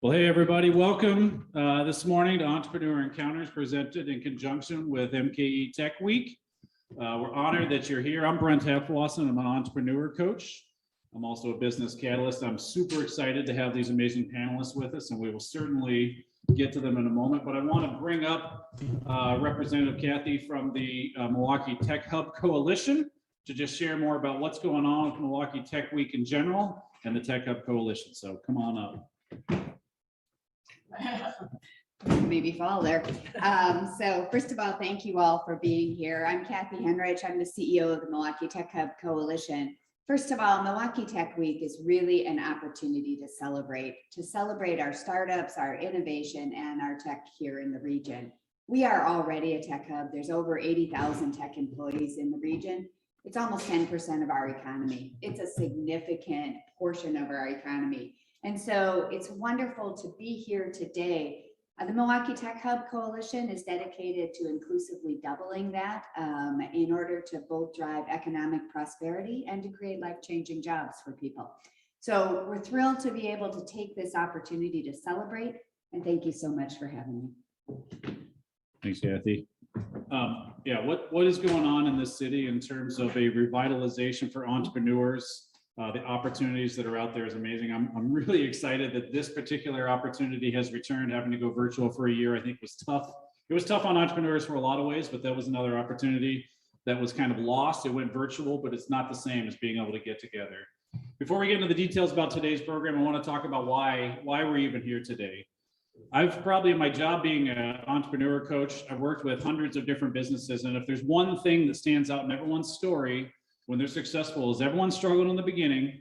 Well, hey, everybody, welcome this morning to Entrepreneur Encounters presented in conjunction with MKE Tech Week. We're honored that you're here. I'm Brent Heflosson. I'm an entrepreneur coach. I'm also a business catalyst. I'm super excited to have these amazing panelists with us, and we will certainly get to them in a moment. But I want to bring up Representative Kathy from the Milwaukee Tech Hub Coalition to just share more about what's going on with Milwaukee Tech Week in general and the Tech Hub Coalition. So come on up. Maybe fall there. So first of all, thank you all for being here. I'm Kathy Hendrich. I'm the CEO of the Milwaukee Tech Hub Coalition. First of all, Milwaukee Tech Week is really an opportunity to celebrate our startups, our innovation, and our tech here in the region. We are already a tech hub. There's over 80,000 tech employees in the region. It's almost 10% of our economy. It's a significant portion of our economy. And so it's wonderful to be here today. The Milwaukee Tech Hub Coalition is dedicated to inclusively doubling that in order to both drive economic prosperity and to create life-changing jobs for people. So we're thrilled to be able to take this opportunity to celebrate, and thank you so much for having me. Thanks, Kathy. What is going on in this city in terms of a revitalization for entrepreneurs? The opportunities that are out there is amazing. I'm really excited that this particular opportunity has returned. Having to go virtual for a year, I think, was tough. It was tough on entrepreneurs for a lot of ways, but that was another opportunity that was kind of lost. It went virtual, but it's not the same as being able to get together. Before we get into the details about today's program, I want to talk about why we're even here today. I've probably, in my job being an entrepreneur coach, I've worked with hundreds of different businesses, and if there's one thing that stands out in everyone's story when they're successful is everyone struggled in the beginning.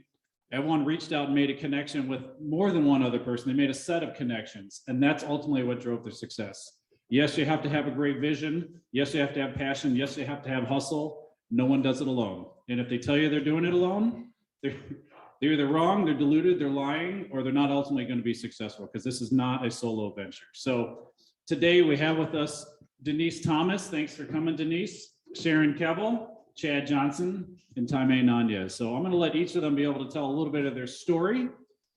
Everyone reached out and made a connection with more than one other person. They made a set of connections, and that's ultimately what drove their success. Yes, you have to have a great vision. Yes, you have to have passion. Yes, you have to have hustle. No one does it alone. And if they tell you they're doing it alone, they're either wrong, they're deluded, they're lying, or they're not ultimately going to be successful, because this is not a solo venture. So today we have with us Denise Thomas. Thanks for coming, Denise. Sharon Kevel, Chad Johnson, and Taime Nanya. So I'm going to let each of them be able to tell a little bit of their story.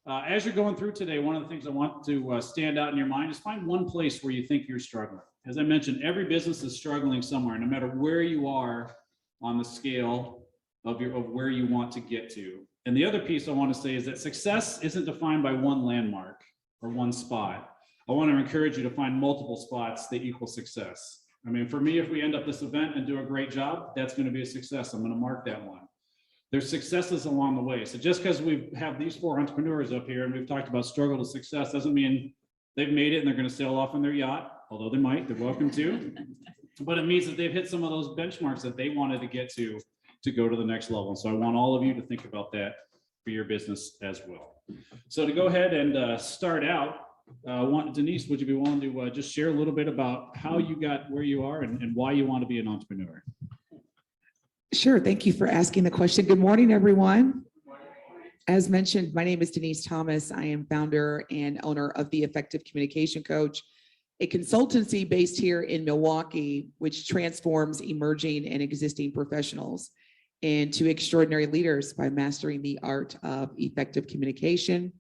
As you're going through today, one of the things I want to stand out in your mind is find one place where you think you're struggling. As I mentioned, every business is struggling somewhere, no matter where you are on the scale of where you want to get to. And the other piece I want to say is that success isn't defined by one landmark or one spot. I want to encourage you to find multiple spots that equal success. I mean, for me, if we end up this event and do a great job, that's going to be a success. I'm going to mark that one. There's successes along the way. So just because we have these four entrepreneurs up here and we've talked about struggle to success doesn't mean they've made it and they're going to sail off on their yacht, although they might, they're welcome to. But it means that they've hit some of those benchmarks that they wanted to get to go to the next level. So I want all of you to think about that for your business as well. So to go ahead and start out, Denise, would you be willing to just share a little bit about how you got where you are and why you want to be an entrepreneur? Sure. Thank you for asking the question. Good morning, everyone. As mentioned, my name is Denise Thomas. I am founder and owner of The Effective Communication Coach, a consultancy based here in Milwaukee, which transforms emerging and existing professionals into extraordinary leaders by mastering the art of effective communication.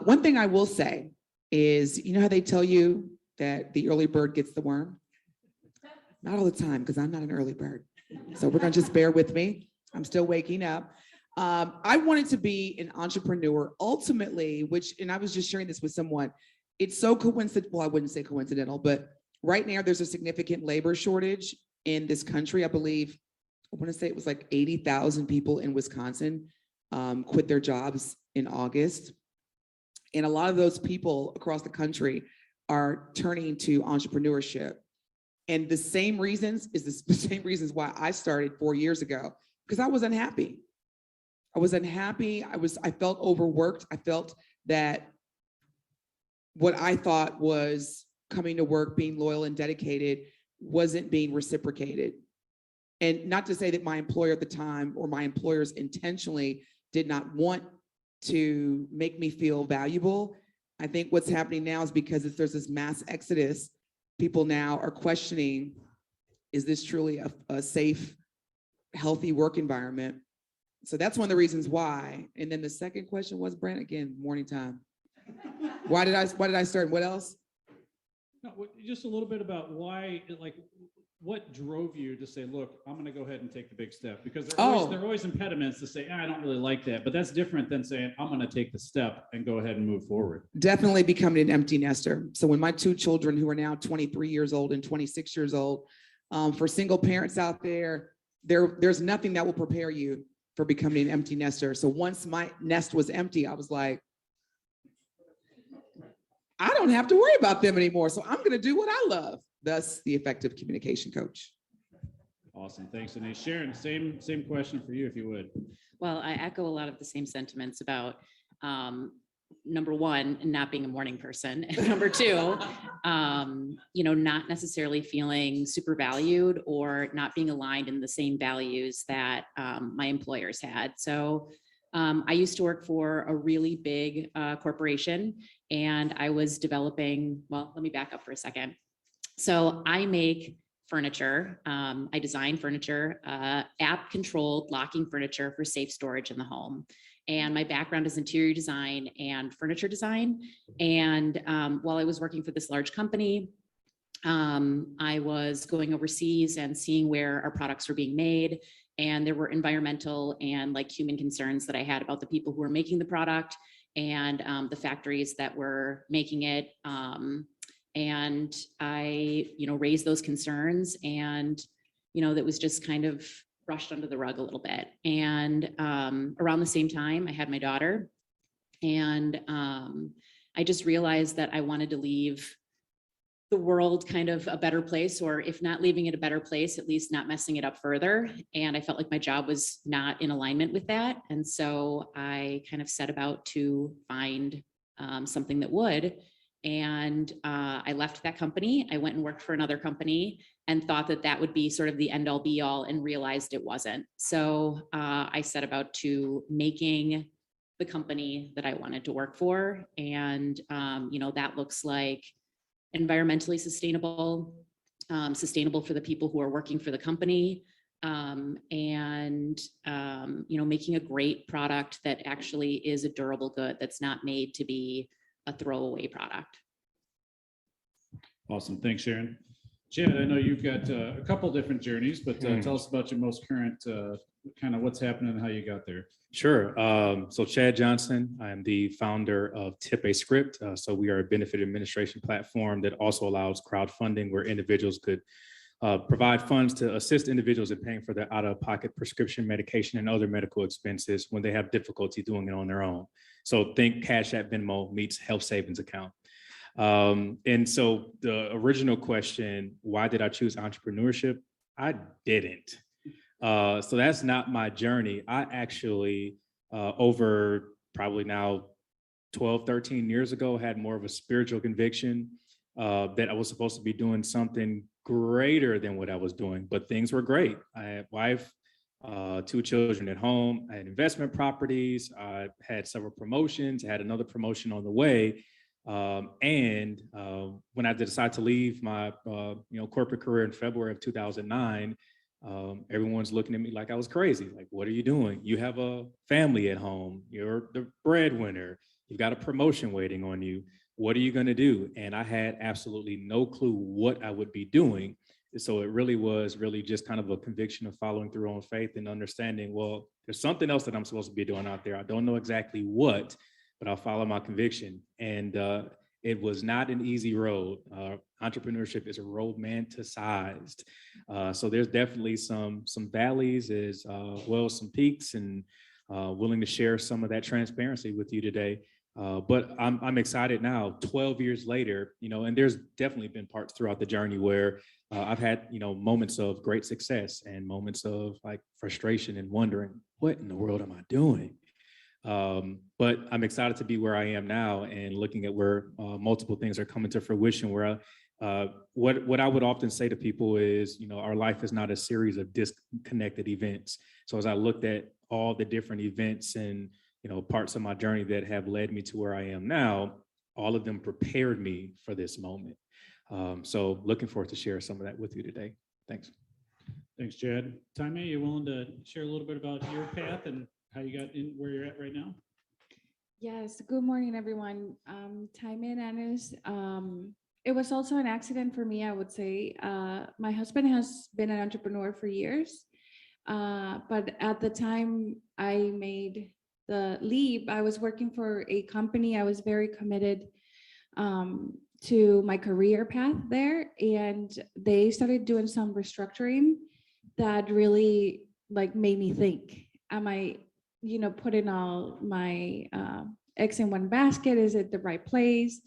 One thing I will say is, you know how they tell you that the early bird gets the worm? Not all the time, because I'm not an early bird. So we're going to just bear with me. I'm still waking up. I wanted to be an entrepreneur ultimately, and I was just sharing this with someone. It's so coincidental. Well, I wouldn't say coincidental, but right now there's a significant labor shortage in this country. I believe, I want to say it was like 80,000 people in Wisconsin quit their jobs in August. And a lot of those people across the country are turning to entrepreneurship. And the same reasons the same reasons why I started 4 years ago, because I was unhappy. I felt overworked. I felt that what I thought was coming to work, being loyal and dedicated, wasn't being reciprocated. And not to say that my employer at the time or my employers intentionally did not want to make me feel valuable. I think what's happening now is because there's this mass exodus, people now are questioning, is this truly a safe, healthy work environment? So that's one of the reasons why. And then the second question was, Brent, again, morning time. Why did I start? What else? No, just a little bit about why, like, what drove you to say, look, I'm going to go ahead and take the big step? Because there are always impediments to say, I don't really like that. But that's different than saying, I'm going to take the step and go ahead and move forward. Definitely becoming an empty nester. So when my two children, who are now 23 years old and 26 years old, for single parents out there's nothing that will prepare you for becoming an empty nester. So once my nest was empty, I was like, I don't have to worry about them anymore. So I'm going to do what I love. Thus, the effective communication coach. Awesome. Thanks, Denise. Sharon, same question for you, if you would. Well, I echo a lot of the same sentiments about number one, not being a morning person, and number two, not necessarily feeling super valued or not being aligned in the same values that my employers had. So I used to work for a really big corporation, and I was developing, well, let me back up for a second. So I make furniture. I design furniture, app-controlled locking furniture for safe storage in the home. And my background is interior design and furniture design. And while I was working for this large company, I was going overseas and seeing where our products were being made. And there were environmental and like human concerns that I had about the people who were making the product and the factories that were making it. And I, raised those concerns, and, that was just kind of brushed under the rug a little bit. And around the same time, I had my daughter, and I just realized that I wanted to leave the world kind of a better place, or if not leaving it a better place, at least not messing it up further. And I felt like my job was not in alignment with that. And so I kind of set about to find something that would. And I left that company. I went and worked for another company and thought that that would be sort of the end all be all, and realized it wasn't. So I set about to making the company that I wanted to work for. And, that looks like environmentally sustainable, sustainable for the people who are working for the company, and making a great product that actually is a durable good, that's not made to be a throwaway product. Awesome. Thanks, Sharon. Chad, I know you've got a couple different journeys, but tell us about your most current, kind of what's happening and how you got there. Sure. So Chad Johnson, I am the founder of Tip a Script. So we are a benefit administration platform that also allows crowdfunding, where individuals could provide funds to assist individuals in paying for their out-of-pocket prescription medication and other medical expenses when they have difficulty doing it on their own. So think Cash App Venmo meets health savings account. And so the original question, why did I choose entrepreneurship? I didn't. So that's not my journey. I actually, over probably now 12, 13 years ago, had more of a spiritual conviction that I was supposed to be doing something greater than what I was doing, but things were great. I had a wife, 2 children at home. I had investment properties. I had several promotions. I had another promotion on the way. And when I decided to leave my corporate career in February of 2009, everyone's looking at me like I was crazy. Like, what are you doing? You have a family at home. You're the breadwinner. You've got a promotion waiting on you. What are you going to do? And I had absolutely no clue what I would be doing. So it really was just kind of a conviction of following through on faith and understanding, well, there's something else that I'm supposed to be doing out there. I don't know exactly what, but I'll follow my conviction. And it was not an easy road. Entrepreneurship is romanticized. So there's definitely some valleys as well as some peaks, and willing to share some of that transparency with you today. But I'm excited now, 12 years later, and there's definitely been parts throughout the journey where I've had, moments of great success and moments of like frustration and wondering, what in the world am I doing? But I'm excited to be where I am now and looking at where multiple things are coming to fruition, where what I would often say to people is, our life is not a series of disconnected events. So as I looked at all the different events and parts of my journey that have led me to where I am now, all of them prepared me for this moment. So looking forward to share some of that with you today. Thanks. Thanks, Chad. Taime, you willing to share a little bit about your path and how you got in where you're at right now? Yes, good morning, everyone. Time Anus. It was also an accident for me, I would say. My husband has been an entrepreneur for years. But at the time I made the leap, I was working for a company. I was very committed to my career path there. And they started doing some restructuring that really like made me think, am I, putting all my eggs in one basket? Is it the right place?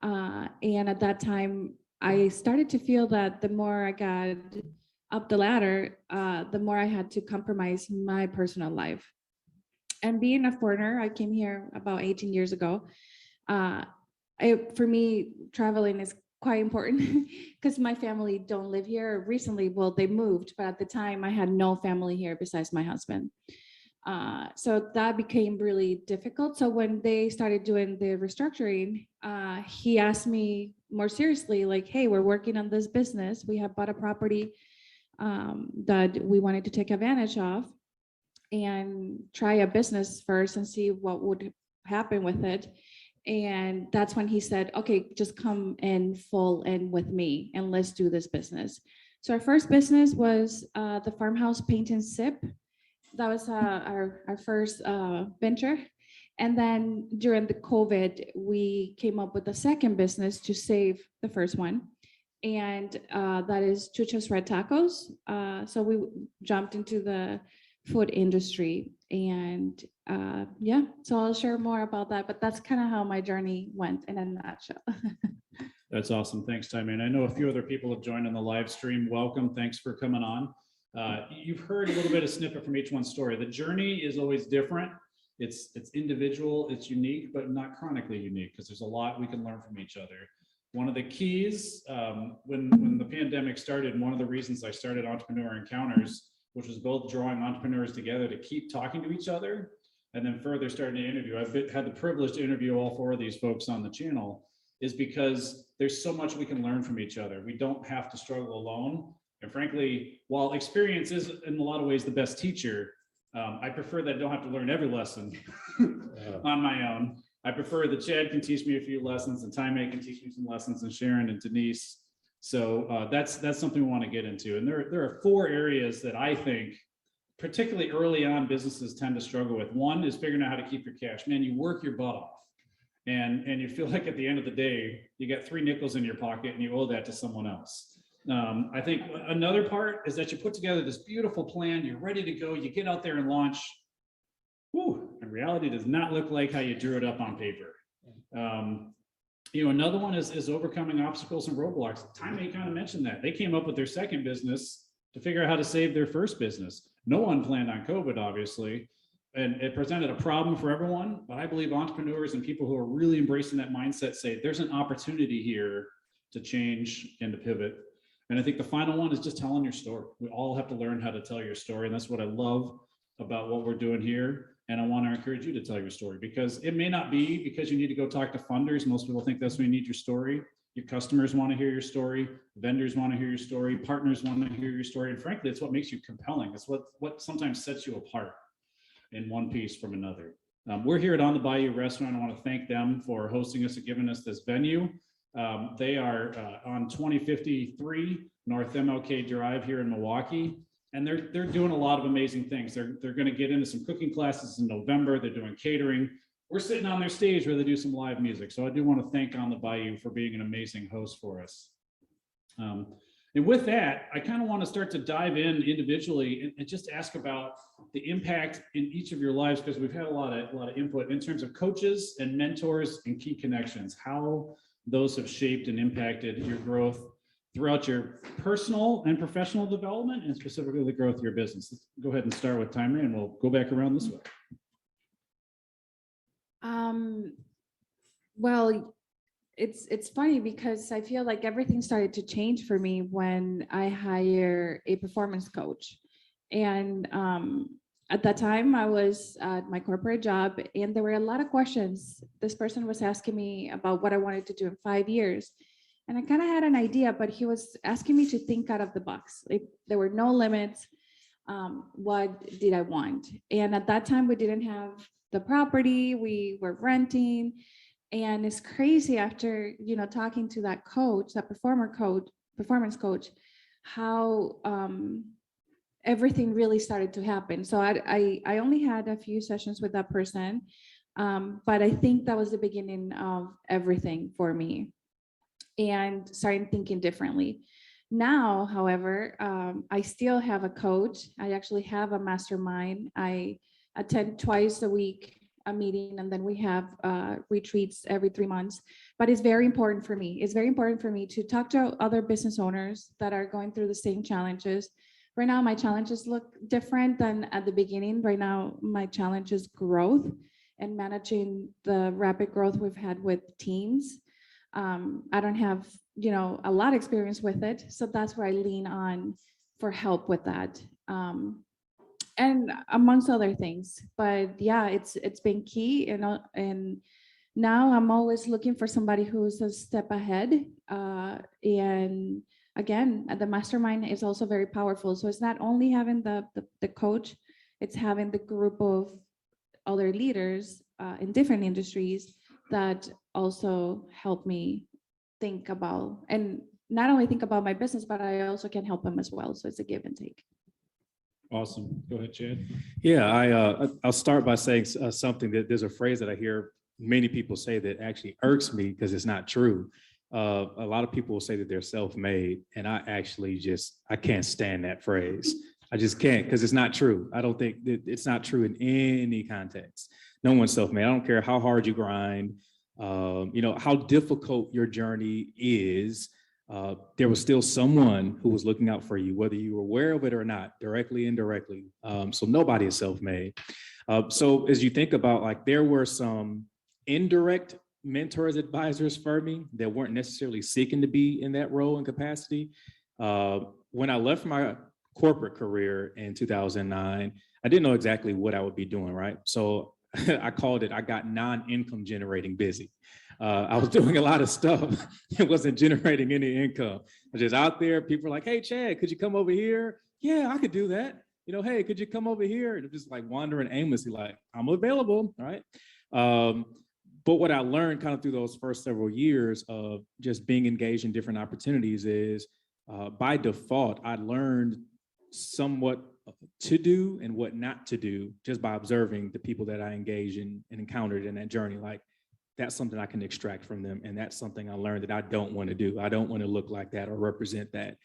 And at that time, I started to feel that the more I got up the ladder, the more I had to compromise my personal life. And being a foreigner, I came here about 18 years ago. For me, traveling is quite important because my family don't live here recently. Well, they moved, but at the time I had no family here besides my husband. So that became really difficult. So when they started doing the restructuring, he asked me more seriously, like, hey, we're working on this business. We have bought a property that we wanted to take advantage of and try a business first and see what would happen with it. And that's when he said, okay, just come in full in with me and let's do this business. So our first business was the farmhouse paint and sip. That was our first venture. And then during the COVID, we came up with a second business to save the first one. And that is Chucho's Red Tacos. So we jumped into the food industry. And yeah, so I'll share more about that. But that's kind of how my journey went in a nutshell. That's awesome. Thanks, Timmy. And I know a few other people have joined on the live stream. Welcome. Thanks for coming on. You've heard a little bit of snippet from each one's story. The journey is always different. It's individual, it's unique, but not chronically unique because there's a lot we can learn from each other. One of the keys when the pandemic started, one of the reasons I started Entrepreneur Encounters, which was both drawing entrepreneurs together to keep talking to each other and then further starting to interview. I've had the privilege to interview all four of these folks on the channel, is because there's so much we can learn from each other. We don't have to struggle alone. And frankly, while experience is in a lot of ways the best teacher, I prefer that I don't have to learn every lesson on my own. I prefer that Chad can teach me a few lessons and Time can teach me some lessons, and Sharon and Denise. So that's something we want to get into. And there are four areas that I think, particularly early on, businesses tend to struggle with. One is figuring out how to keep your cash. Man, you work your butt off. And you feel like at the end of the day, you got 3 nickels in your pocket and you owe that to someone else. I think another part is that you put together this beautiful plan, you're ready to go, you get out there and launch. Whew, and reality does not look like how you drew it up on paper. Another one is overcoming obstacles and roadblocks. Time kind of mentioned that. They came up with their second business to figure out how to save their first business. No one planned on COVID, obviously, and it presented a problem for everyone. But I believe entrepreneurs and people who are really embracing that mindset say there's an opportunity here to change and to pivot. And I think the final one is just telling your story. We all have to learn how to tell your story. And that's what I love about what we're doing here. And I want to encourage you to tell your story, because it may not be because you need to go talk to funders. Most people think that's when you need your story. Your customers want to hear your story. Vendors want to hear your story. Partners want to hear your story. And frankly, it's what makes you compelling. It's what sometimes sets you apart in one piece from another. We're here at On the Bayou Restaurant. I want to thank them for hosting us and giving us this venue. They are on 2053 North MLK Drive here in Milwaukee, and they're doing a lot of amazing things. They're going to get into some cooking classes in November. They're doing catering. We're sitting on their stage where they do some live music. So I do want to thank On the Bayou for being an amazing host for us. And with that, I kind of want to start to dive in individually and just ask about the impact in each of your lives, because we've had a lot of input in terms of coaches and mentors and key connections, how those have shaped and impacted your growth throughout your personal and professional development, and specifically the growth of your business. Let's go ahead and start with Timer, and we'll go back around this way. Well, it's funny because I feel like everything started to change for me when I hired a performance coach. And at that time, I was at my corporate job, and there were a lot of questions. This person was asking me about what I wanted to do in 5 years. And I kind of had an idea, but he was asking me to think out of the box. Like, there were no limits. what did I want? And at that time, we didn't have the property, we were renting. And it's crazy after, talking to that coach, that performance coach, how everything really started to happen. So I only had a few sessions with that person, but I think that was the beginning of everything for me and starting thinking differently. Now, however, I still have a coach. I actually have a mastermind. I attend twice a week a meeting, and then we have retreats every 3 months. But it's very important for me. It's very important for me to talk to other business owners that are going through the same challenges. Right now, my challenges look different than at the beginning. Right now, my challenge is growth and managing the rapid growth we've had with teams. I don't have, a lot of experience with it. So that's where I lean on for help with that. And amongst other things, but yeah, it's been key, and now I'm always looking for somebody who's a step ahead. And again, the mastermind is also very powerful. So it's not only having the coach, it's having the group of other leaders in different industries that also help me think about, and not only think about my business, but I also can help them as well. So it's a give and take. Awesome. Go ahead, Chad. Yeah, I'll start by saying something that there's a phrase that I hear many people say that actually irks me because it's not true. A lot of people will say that they're self-made, and I can't stand that phrase. I just can't, because it's not true. I don't think that it's not true in any context. No one's self-made. I don't care how hard you grind, how difficult your journey is. There was still someone who was looking out for you, whether you were aware of it or not, directly, indirectly. So nobody is self-made. So as you think about, there were some indirect mentors, advisors for me that weren't necessarily seeking to be in that role and capacity. When I left my corporate career in 2009, I didn't know exactly what I would be doing, right? So I called it, I got non-income generating busy. I was doing a lot of stuff. It wasn't generating any income. I was just out there. People were like, hey, Chad, could you come over here? Yeah, I could do that. Hey, could you come over here? And just wandering aimlessly, I'm available, all right? But what I learned kind of through those first several years of just being engaged in different opportunities is by default, I learned somewhat to do and what not to do just by observing the people that I engaged in and encountered in that journey. That's something I can extract from them. And that's something I learned that I don't want to do. I don't want to look like that or represent that.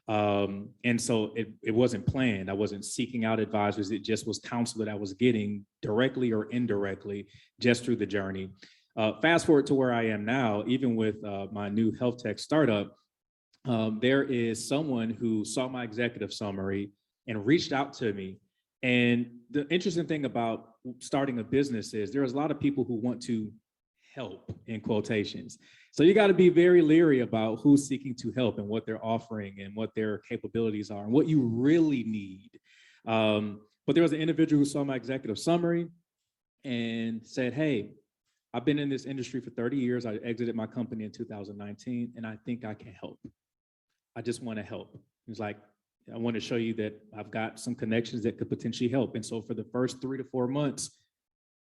And so it wasn't planned. I wasn't seeking out advisors. It just was counsel that I was getting directly or indirectly just through the journey. Fast forward to where I am now, even with my new health tech startup, there is someone who saw my executive summary and reached out to me. And the interesting thing about starting a business is there's a lot of people who want to help, in quotations. So you got to be very leery about who's seeking to help and what they're offering and what their capabilities are and what you really need. But there was an individual who saw my executive summary and said, hey, I've been in this industry for 30 years. I exited my company in 2019, and I think I can help. I just want to help. He's like, I want to show you that I've got some connections that could potentially help. And so for the first 3 to 4 months,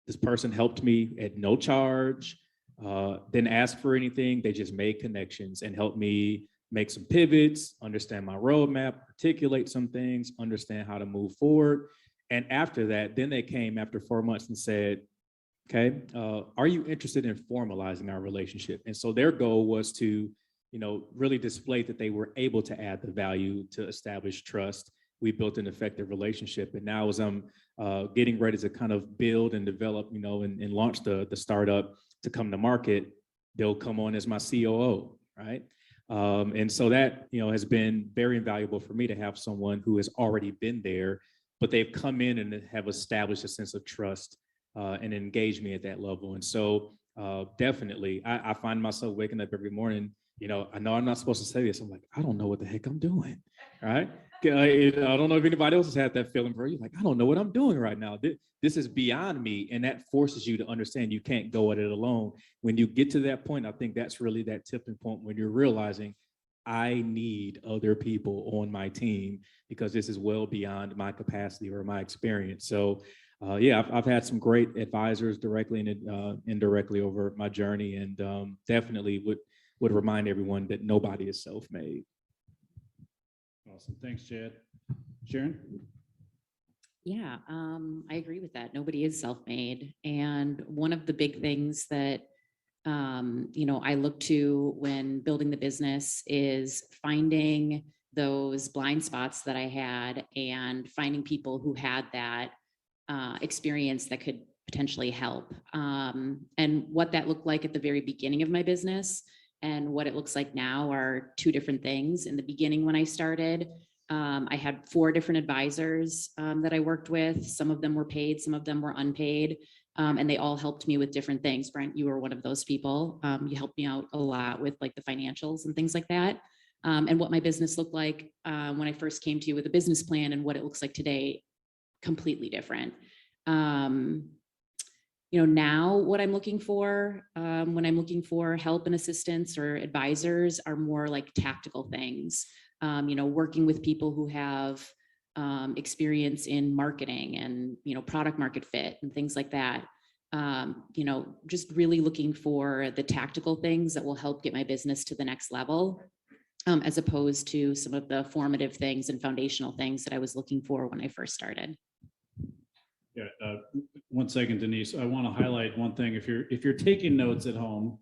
this person helped me at no charge, didn't ask for anything. They just made connections and helped me make some pivots, understand my roadmap, articulate some things, understand how to move forward. And after that, then they came after 4 months and said, okay, are you interested in formalizing our relationship? And so their goal was to, really display that they were able to add the value to establish trust. We built an effective relationship. And now as I'm getting ready to kind of build and develop, and launch the startup to come to market, they'll come on as my COO, right? And so that, has been very invaluable for me to have someone who has already been there, but they've come in and have established a sense of trust and engaged me at that level. And so definitely, I find myself waking up every morning, I know I'm not supposed to say this. I'm like, I don't know what the heck I'm doing, right? I don't know if anybody else has had that feeling for you. I don't know what I'm doing right now. This is beyond me. And that forces you to understand you can't go at it alone. When you get to that point, I think that's really that tipping point when you're realizing I need other people on my team because this is well beyond my capacity or my experience. So yeah, I've had some great advisors directly and indirectly over my journey, and definitely would remind everyone that nobody is self-made. Awesome. Thanks, Chad. Sharon? Yeah, I agree with that. Nobody is self-made. And one of the big things that, I look to when building the business is finding those blind spots that I had and finding people who had that experience that could potentially help. And what that looked like at the very beginning of my business and what it looks like now are two different things. In the beginning, when I started, I had 4 different advisors that I worked with. Some of them were paid, some of them were unpaid, and they all helped me with different things. Brent, you were one of those people. You helped me out a lot with like the financials and things like that. And what my business looked like when I first came to you with a business plan and what it looks like today, completely different. Now what I'm looking for when I'm looking for help and assistance or advisors are more like tactical things. Working with people who have experience in marketing and, product market fit and things like that. Just really looking for the tactical things that will help get my business to the next level, as opposed to some of the formative things and foundational things that I was looking for when I first started. Yeah, 1 second, Denise. I want to highlight one thing. If you're taking notes at home,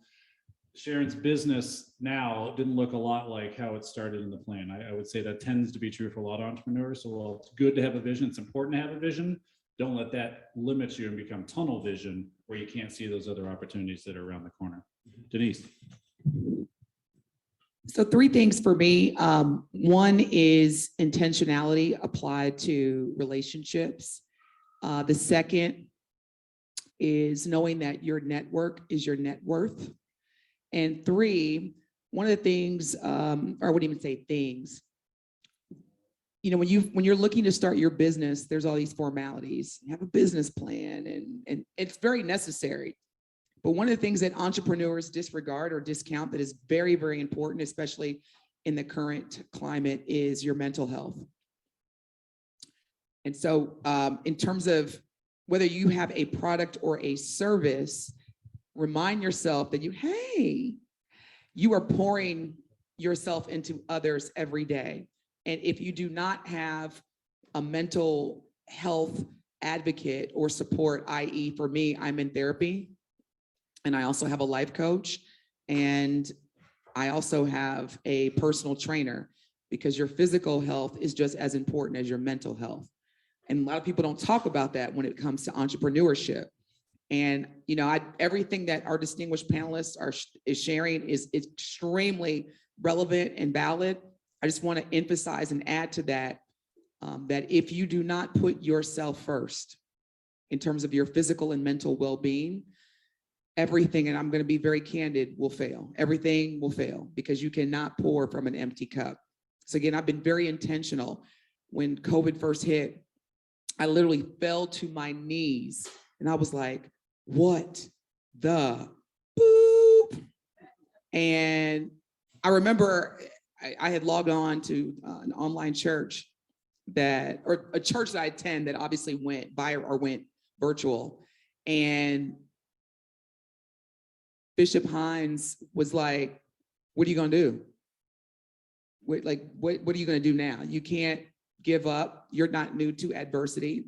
Sharon's business now didn't look a lot like how it started in the plan. I would say that tends to be true for a lot of entrepreneurs. So while it's good to have a vision, it's important to have a vision. Don't let that limit you and become tunnel vision where you can't see those other opportunities that are around the corner. Denise. So 3 things for me. One is intentionality applied to relationships. The second is knowing that your network is your net worth. And 3, one of the things, or I wouldn't even say things, when you're looking to start your business, there's all these formalities. You have a business plan and it's very necessary. But one of the things that entrepreneurs disregard or discount that is very, very important, especially in the current climate, is your mental health. And so in terms of whether you have a product or a service, remind yourself that you are pouring yourself into others every day. And if you do not have a mental health advocate or support, i.e. for me, I'm in therapy and I also have a life coach and I also have a personal trainer, because your physical health is just as important as your mental health. And a lot of people don't talk about that when it comes to entrepreneurship. And, everything that our distinguished panelists is sharing is extremely relevant and valid. I just want to emphasize and add to that, that if you do not put yourself first in terms of your physical and mental well-being, everything, and I'm going to be very candid, will fail. Everything will fail because you cannot pour from an empty cup. So again, I've been very intentional. When COVID first hit, I literally fell to my knees and I was like, what the boop? And I remember I had logged on to an online church or a church that I attend that obviously went virtual. And Bishop Hines was like, what are you going to do? What are you going to do now? You can't give up. You're not new to adversity.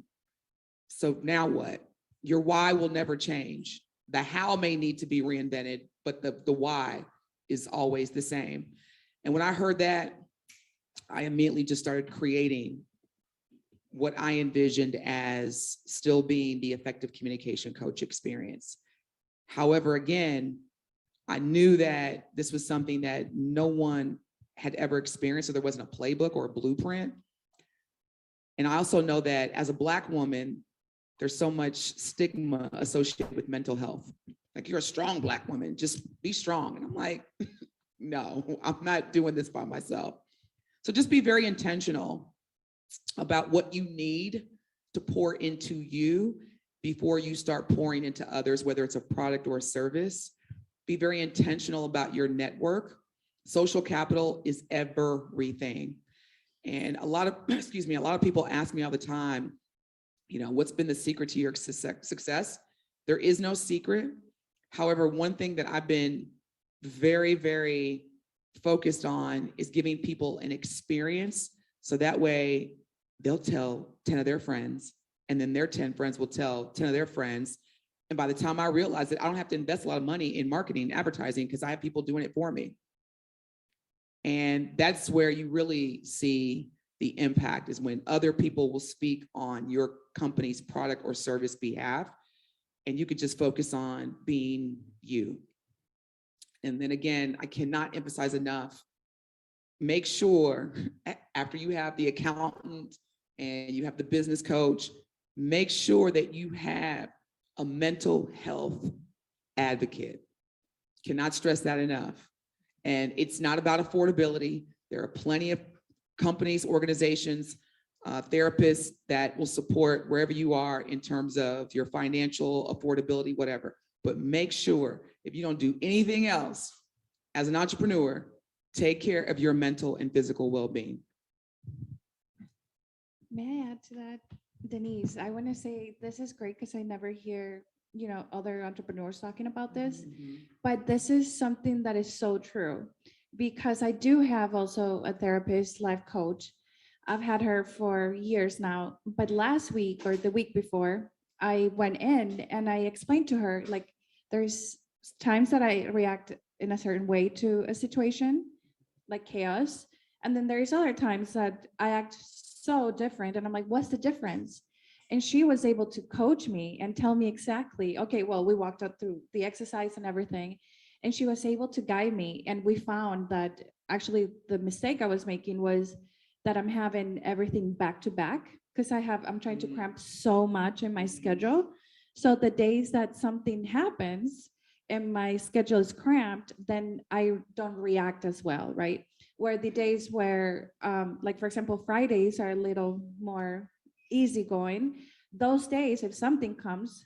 So now what? Your why will never change. The how may need to be reinvented, but the why is always the same. And when I heard that, I immediately just started creating what I envisioned as still being the effective communication coach experience. However, again, I knew that this was something that no one had ever experienced, so there wasn't a playbook or a blueprint. And I also know that as a Black woman, there's so much stigma associated with mental health. Like, you're a strong Black woman, just be strong. And I'm like, no, I'm not doing this by myself. So just be very intentional about what you need to pour into you before you start pouring into others, whether it's a product or a service. Be very intentional about your network. Social capital is everything. And a lot of, excuse me, a lot of people ask me all the time, you know, what's been the secret to your success? There is no secret. However, one thing that I've been very, very focused on is giving people an experience. So that way they'll tell 10 of their friends, and then their 10 friends will tell 10 of their friends. And by the time I realize that I don't have to invest a lot of money in marketing, advertising, because I have people doing it for me. And that's where you really see the impact, is when other people will speak on your company's product or service behalf, and you could just focus on being you. And then again, I cannot emphasize enough, make sure after you have the accountant and you have the business coach, make sure that you have a mental health advocate. Cannot stress that enough. And it's not about affordability. There are plenty of companies, organizations, therapists that will support wherever you are in terms of your financial affordability, whatever. But make sure, if you don't do anything else as an entrepreneur, take care of your mental and physical well-being. May I add to that, Denise? I want to say this is great because I never hear, you know, other entrepreneurs talking about this, but this is something that is so true, because I do have also a therapist, life coach. I've had her for years now, but last week or the week before, I went in and I explained to her, like, there's times that I react in a certain way to a situation, like chaos. And then there's other times that I act so different. And I'm like, what's the difference? And she was able to coach me and tell me exactly, okay, well, we walked up through the exercise and everything. And she was able to guide me. And we found that actually the mistake I was making was that I'm having everything back to back, because I'm trying to cramp so much in my schedule. So the days that something happens and my schedule is cramped, then I don't react as well, right? Where the days where, like, for example, Fridays are a little more easygoing. Those days, if something comes,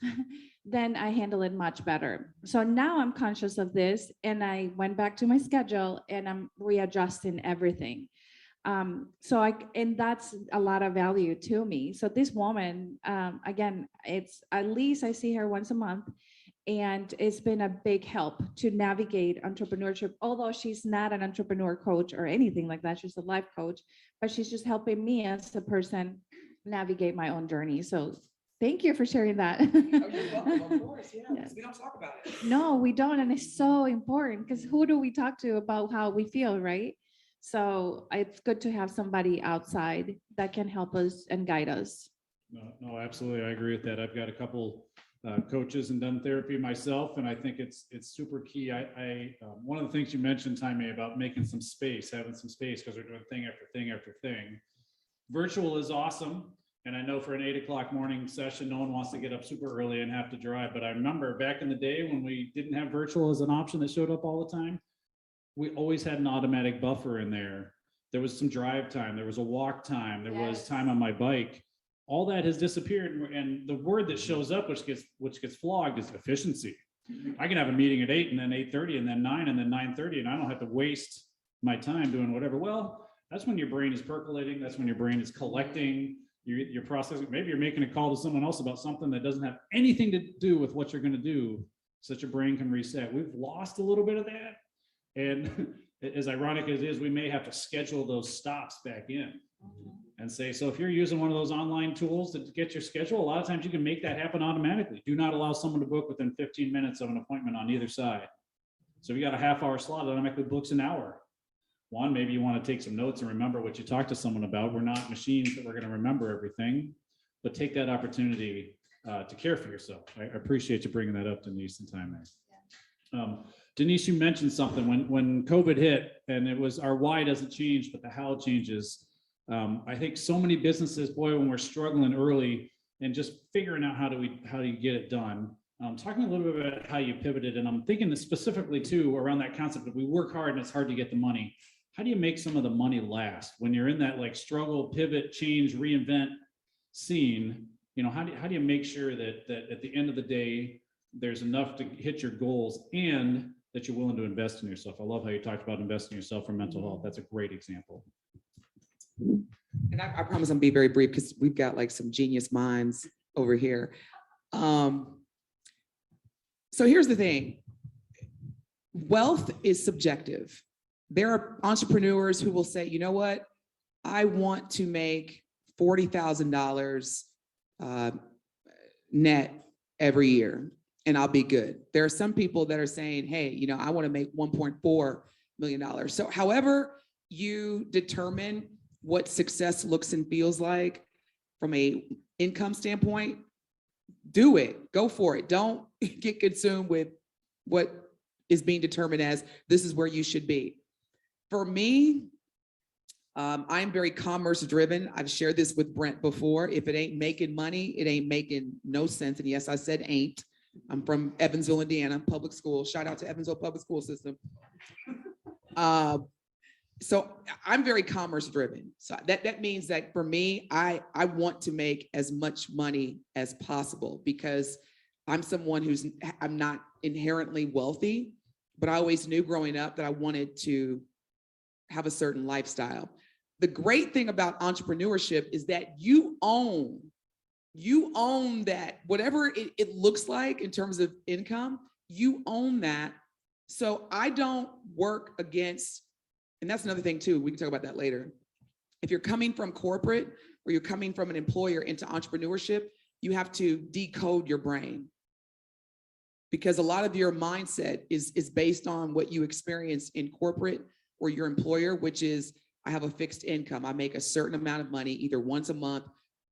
then I handle it much better. So now I'm conscious of this, and I went back to my schedule and I'm readjusting everything. And that's a lot of value to me. So this woman, again, it's at least I see her once a month, and it's been a big help to navigate entrepreneurship. Although she's not an entrepreneur coach or anything like that, she's a life coach, but she's just helping me as a person navigate my own journey. So thank you for sharing that. Oh, you're welcome, of course, yeah, Yes. we don't talk about it. No, we don't. And it's so important, because who do we talk to about how we feel, right? So it's good to have somebody outside that can help us and guide us. No, absolutely. I agree with that. I've got a couple coaches and done therapy myself, and I think it's super key. One of the things you mentioned, Jaime, about making some space, having some space, because we're doing thing after thing after thing. Virtual is awesome. And I know for an 8 o'clock morning session, no one wants to get up super early and have to drive. But I remember back in the day when we didn't have virtual as an option that showed up all the time, we always had an automatic buffer in there. There was some drive time, there was a walk time, there was time on my bike. All that has disappeared. And the word that shows up, which gets flogged, is efficiency. I can have a meeting at 8 and then 8:30 and then 9 and then 9:30, and I don't have to waste my time doing whatever. Well, that's when your brain is percolating. That's when your brain is collecting. You're processing. Maybe you're making a call to someone else about something that doesn't have anything to do with what you're going to do, so that your brain can reset. We've lost a little bit of that. And as ironic as it is, we may have to schedule those stops back in and say, so if you're using one of those online tools to get your schedule, a lot of times you can make that happen automatically. Do not allow someone to book within 15 minutes of an appointment on either side. So if you got a half-hour slot, it automatically books an hour. One, maybe you want to take some notes and remember what you talked to someone about. We're not machines that we're going to remember everything, but take that opportunity to care for yourself. I appreciate you bringing that up, Denise, and time there. Denise, you mentioned something when COVID hit, and it was our why doesn't change, but the how changes. I think so many businesses, boy, when we're struggling early and just figuring out how do you get it done. Talking a little bit about how you pivoted, and I'm thinking specifically too around that concept of we work hard and it's hard to get the money. How do you make some of the money last when you're in that like struggle, pivot, change, reinvent scene? You know, how do you make sure that at the end of the day there's enough to hit your goals and that you're willing to invest in yourself. I love how you talked about investing in yourself for mental health. That's a great example. And I promise I'm gonna be very brief because we've got like some genius minds over here. So here's the thing. Wealth is subjective. There are entrepreneurs who will say, you know what? I want to make $40,000 net every year and I'll be good. There are some people that are saying, hey, you know, I want to make $1.4 million. So however you determine what success looks and feels like from a income standpoint, do it, go for it. Don't get consumed with what is being determined as this is where you should be. For me, I'm very commerce driven. I've shared this with Brent before. If it ain't making money, it ain't making no sense. And yes, I said ain't. I'm from Evansville, Indiana, public school. Shout out to Evansville public school system. So I'm very commerce driven. So that means that for me, I want to make as much money as possible because I'm someone I'm not inherently wealthy, but I always knew growing up that I wanted to have a certain lifestyle. The great thing about entrepreneurship is that you own that, whatever it looks like in terms of income, you own that. So I don't work against, and that's another thing too, we can talk about that later. If you're coming from corporate or you're coming from an employer into entrepreneurship, you have to decode your brain. Because a lot of your mindset is based on what you experience in corporate or your employer, which is, I have a fixed income. I make a certain amount of money either once a month,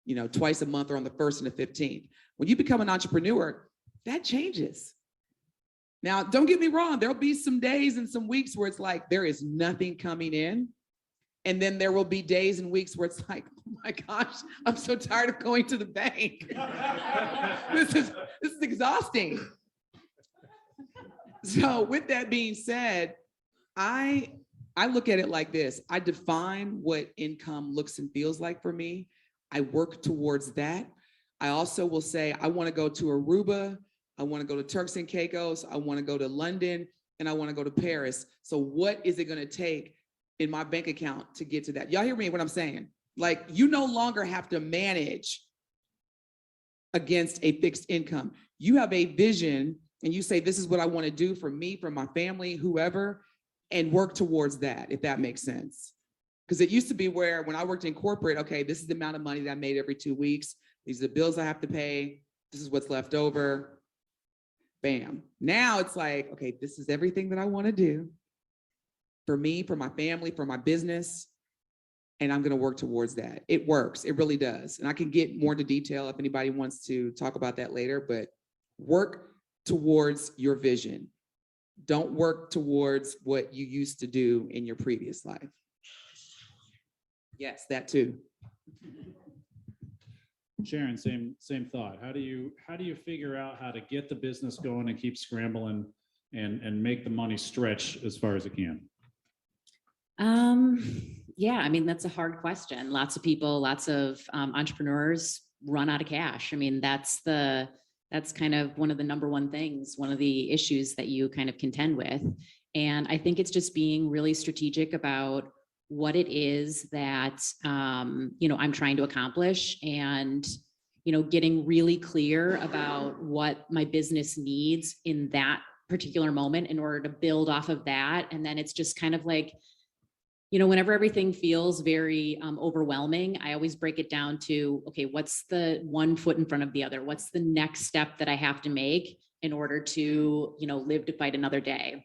you know, twice a month, or on the 1st and the 15th. When you become an entrepreneur, that changes. Now, don't get me wrong. There'll be some days and some weeks where it's like, there is nothing coming in. And then there will be days and weeks where it's like, oh my gosh, I'm so tired of going to the bank. This is exhausting. So with that being said, I look at it like this. I define what income looks and feels like for me. I work towards that. I also will say, I want to go to Aruba. I want to go to Turks and Caicos. I want to go to London, and I want to go to Paris. So what is it going to take in my bank account to get to that? Y'all hear me what I'm saying? Like, you no longer have to manage against a fixed income. You have a vision and you say, this is what I want to do for me, for my family, whoever, and work towards that, if that makes sense. Because it used to be where when I worked in corporate, okay, this is the amount of money that I made every 2 weeks. These are the bills I have to pay. This is what's left over. Bam. Now it's like, okay, this is everything that I want to do for me, for my family, for my business. And I'm going to work towards that. It works. It really does. And I can get more into detail if anybody wants to talk about that later, but work towards your vision. Don't work towards what you used to do in your previous life. Yes, that too. Sharon, same thought. How do you figure out how to get the business going and keep scrambling and make the money stretch as far as it can? Yeah, I mean, that's a hard question. Lots of people, lots of entrepreneurs run out of cash. I mean, that's kind of one of the number one things, one of the issues that you kind of contend with. And I think it's just being really strategic about what it is that, I'm trying to accomplish, and, getting really clear about what my business needs in that particular moment in order to build off of that. And then it's just kind of like, whenever everything feels very overwhelming, I always break it down to, okay, what's the one foot in front of the other? What's the next step that I have to make in order to, live to fight another day?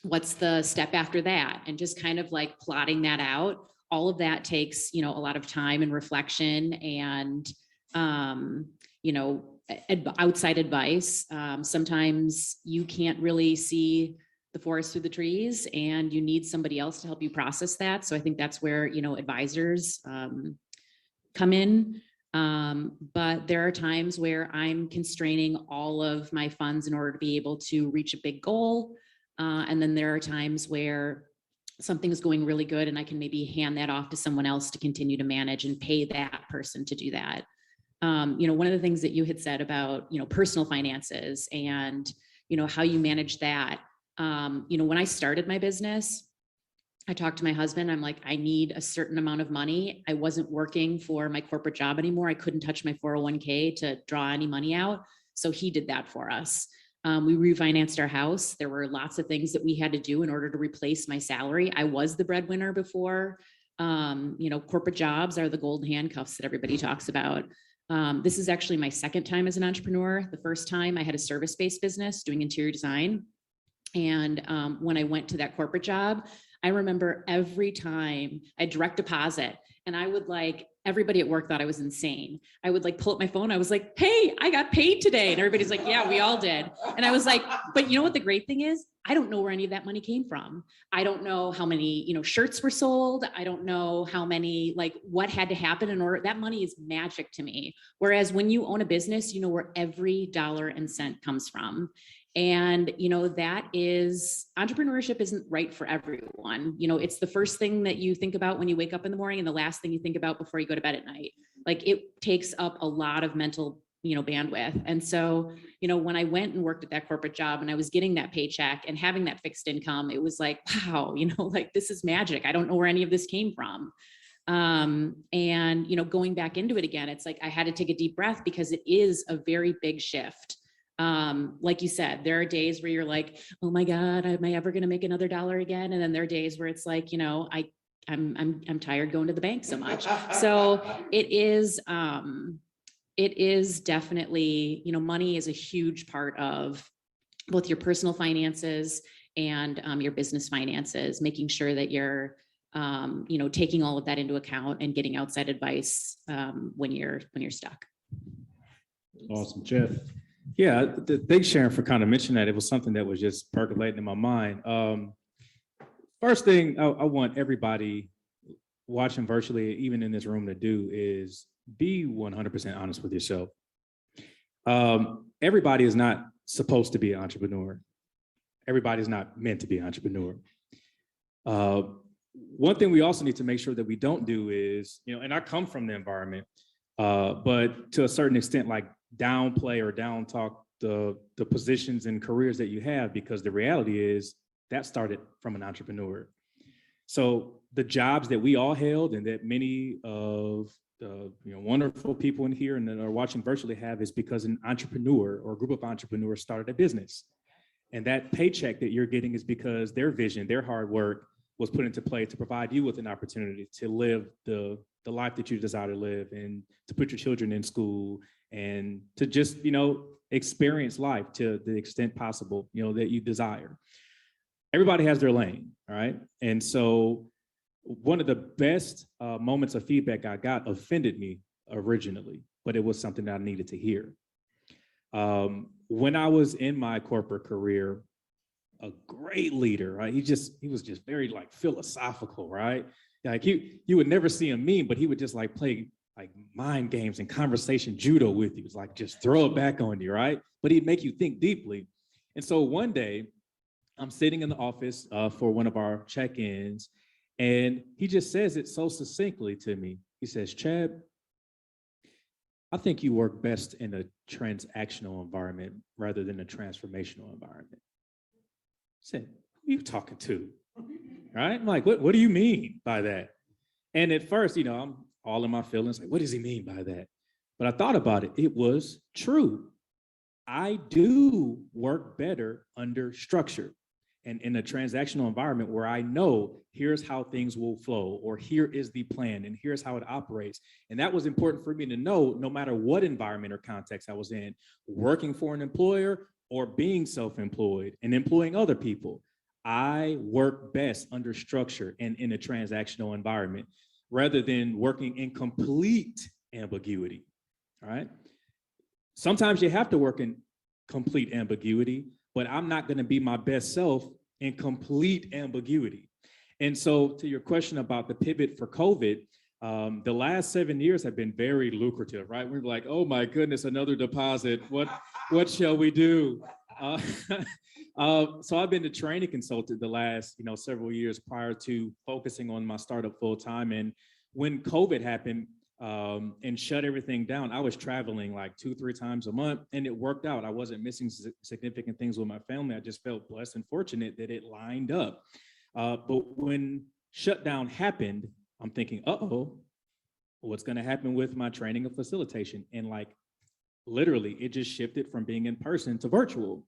What's the step after that? And just kind of like plotting that out. All of that takes, a lot of time and reflection and, outside advice. Sometimes you can't really see the forest through the trees, and you need somebody else to help you process that. So I think that's where, advisors come in. But there are times where I'm constraining all of my funds in order to be able to reach a big goal. And then there are times where something is going really good and I can maybe hand that off to someone else to continue to manage and pay that person to do that. One of the things that you had said about, personal finances and, how you manage that. When I started my business, I talked to my husband. I'm like, I need a certain amount of money. I wasn't working for my corporate job anymore. I couldn't touch my 401k to draw any money out. So he did that for us. We refinanced our house. There were lots of things that we had to do in order to replace my salary. I was the breadwinner before. Corporate jobs are the golden handcuffs that everybody talks about. This is actually my second time as an entrepreneur. The first time I had a service-based business doing interior design. And when I went to that corporate job, I remember every time I direct deposit, and I would everybody at work thought I was insane. I would pull up my phone. I was like, hey, I got paid today. And everybody's like, yeah, we all did. And I was like, but you know what the great thing is? I don't know where any of that money came from. I don't know how many, shirts were sold. I don't know how many, what had to happen in order. That money is magic to me. Whereas when you own a business, you know where every dollar and cent comes from. And, that is, entrepreneurship isn't right for everyone. It's the first thing that you think about when you wake up in the morning and the last thing you think about before you go to bed at night. It takes up a lot of mental, bandwidth. And so, when I went and worked at that corporate job and I was getting that paycheck and having that fixed income, it was like, wow, this is magic. I don't know where any of this came from. Going back into it again, it's like I had to take a deep breath because it is a very big shift. Like you said, there are days where you're like, oh my God, am I ever going to make another dollar again? And then there are days where it's like, I'm tired going to the bank so much. So it is definitely, money is a huge part of both your personal finances and your business finances, making sure that you're, taking all of that into account and getting outside advice when you're stuck. Awesome, Jeff. Yeah, thanks, Sharon, for kind of mentioning that. It was something that was just percolating in my mind. First thing I want everybody watching virtually, even in this room, to do is be 100% honest with yourself. Everybody is not supposed to be an entrepreneur. Everybody's not meant to be an entrepreneur. One thing we also need to make sure that we don't do is, and I come from the environment, but to a certain extent, downplay or down talk the positions and careers that you have, because the reality is that started from an entrepreneur. So the jobs that we all held and that many of the wonderful people in here and that are watching virtually have is because an entrepreneur or a group of entrepreneurs started a business. And that paycheck that you're getting is because their vision, their hard work was put into play to provide you with an opportunity to live the life that you desire to live and to put your children in school and to just, experience life to the extent possible, that you desire. Everybody has their lane, all right? And so one of the best moments of feedback I got offended me originally, but it was something that I needed to hear. When I was in my corporate career, a great leader, right? He was just very philosophical, right? You would never see him mean, but he would just play mind games and conversation judo with you. It's just throw it back on you, right? But he'd make you think deeply. And so one day I'm sitting in the office for one of our check-ins, and he just says it so succinctly to me. He says, Chad, I think you work best in a transactional environment rather than a transformational environment. I said, who are you talking to? Right? I'm like, what do you mean by that? And at first, I'm all in my feelings, what does he mean by that? But I thought about it. It was true. I do work better under structure and in a transactional environment where I know here's how things will flow, or here is the plan, and here's how it operates. And that was important for me to know, no matter what environment or context I was in, working for an employer or being self-employed and employing other people. I work best under structure and in a transactional environment rather than working in complete ambiguity, all right? Sometimes you have to work in complete ambiguity, but I'm not gonna be my best self in complete ambiguity. And so to your question about the pivot for COVID, the last 7 years have been very lucrative, right? We're like, oh my goodness, another deposit. What shall we do? So I've been the training consultant the last, several years prior to focusing on my startup full time. And when COVID happened, and shut everything down. I was traveling like 2-3 times a month, and it worked out. I wasn't missing significant things with my family. I just felt blessed and fortunate that it lined up. But when shutdown happened, I'm thinking, uh-oh, what's going to happen with my training and facilitation? And like literally, it just shifted from being in person to virtual.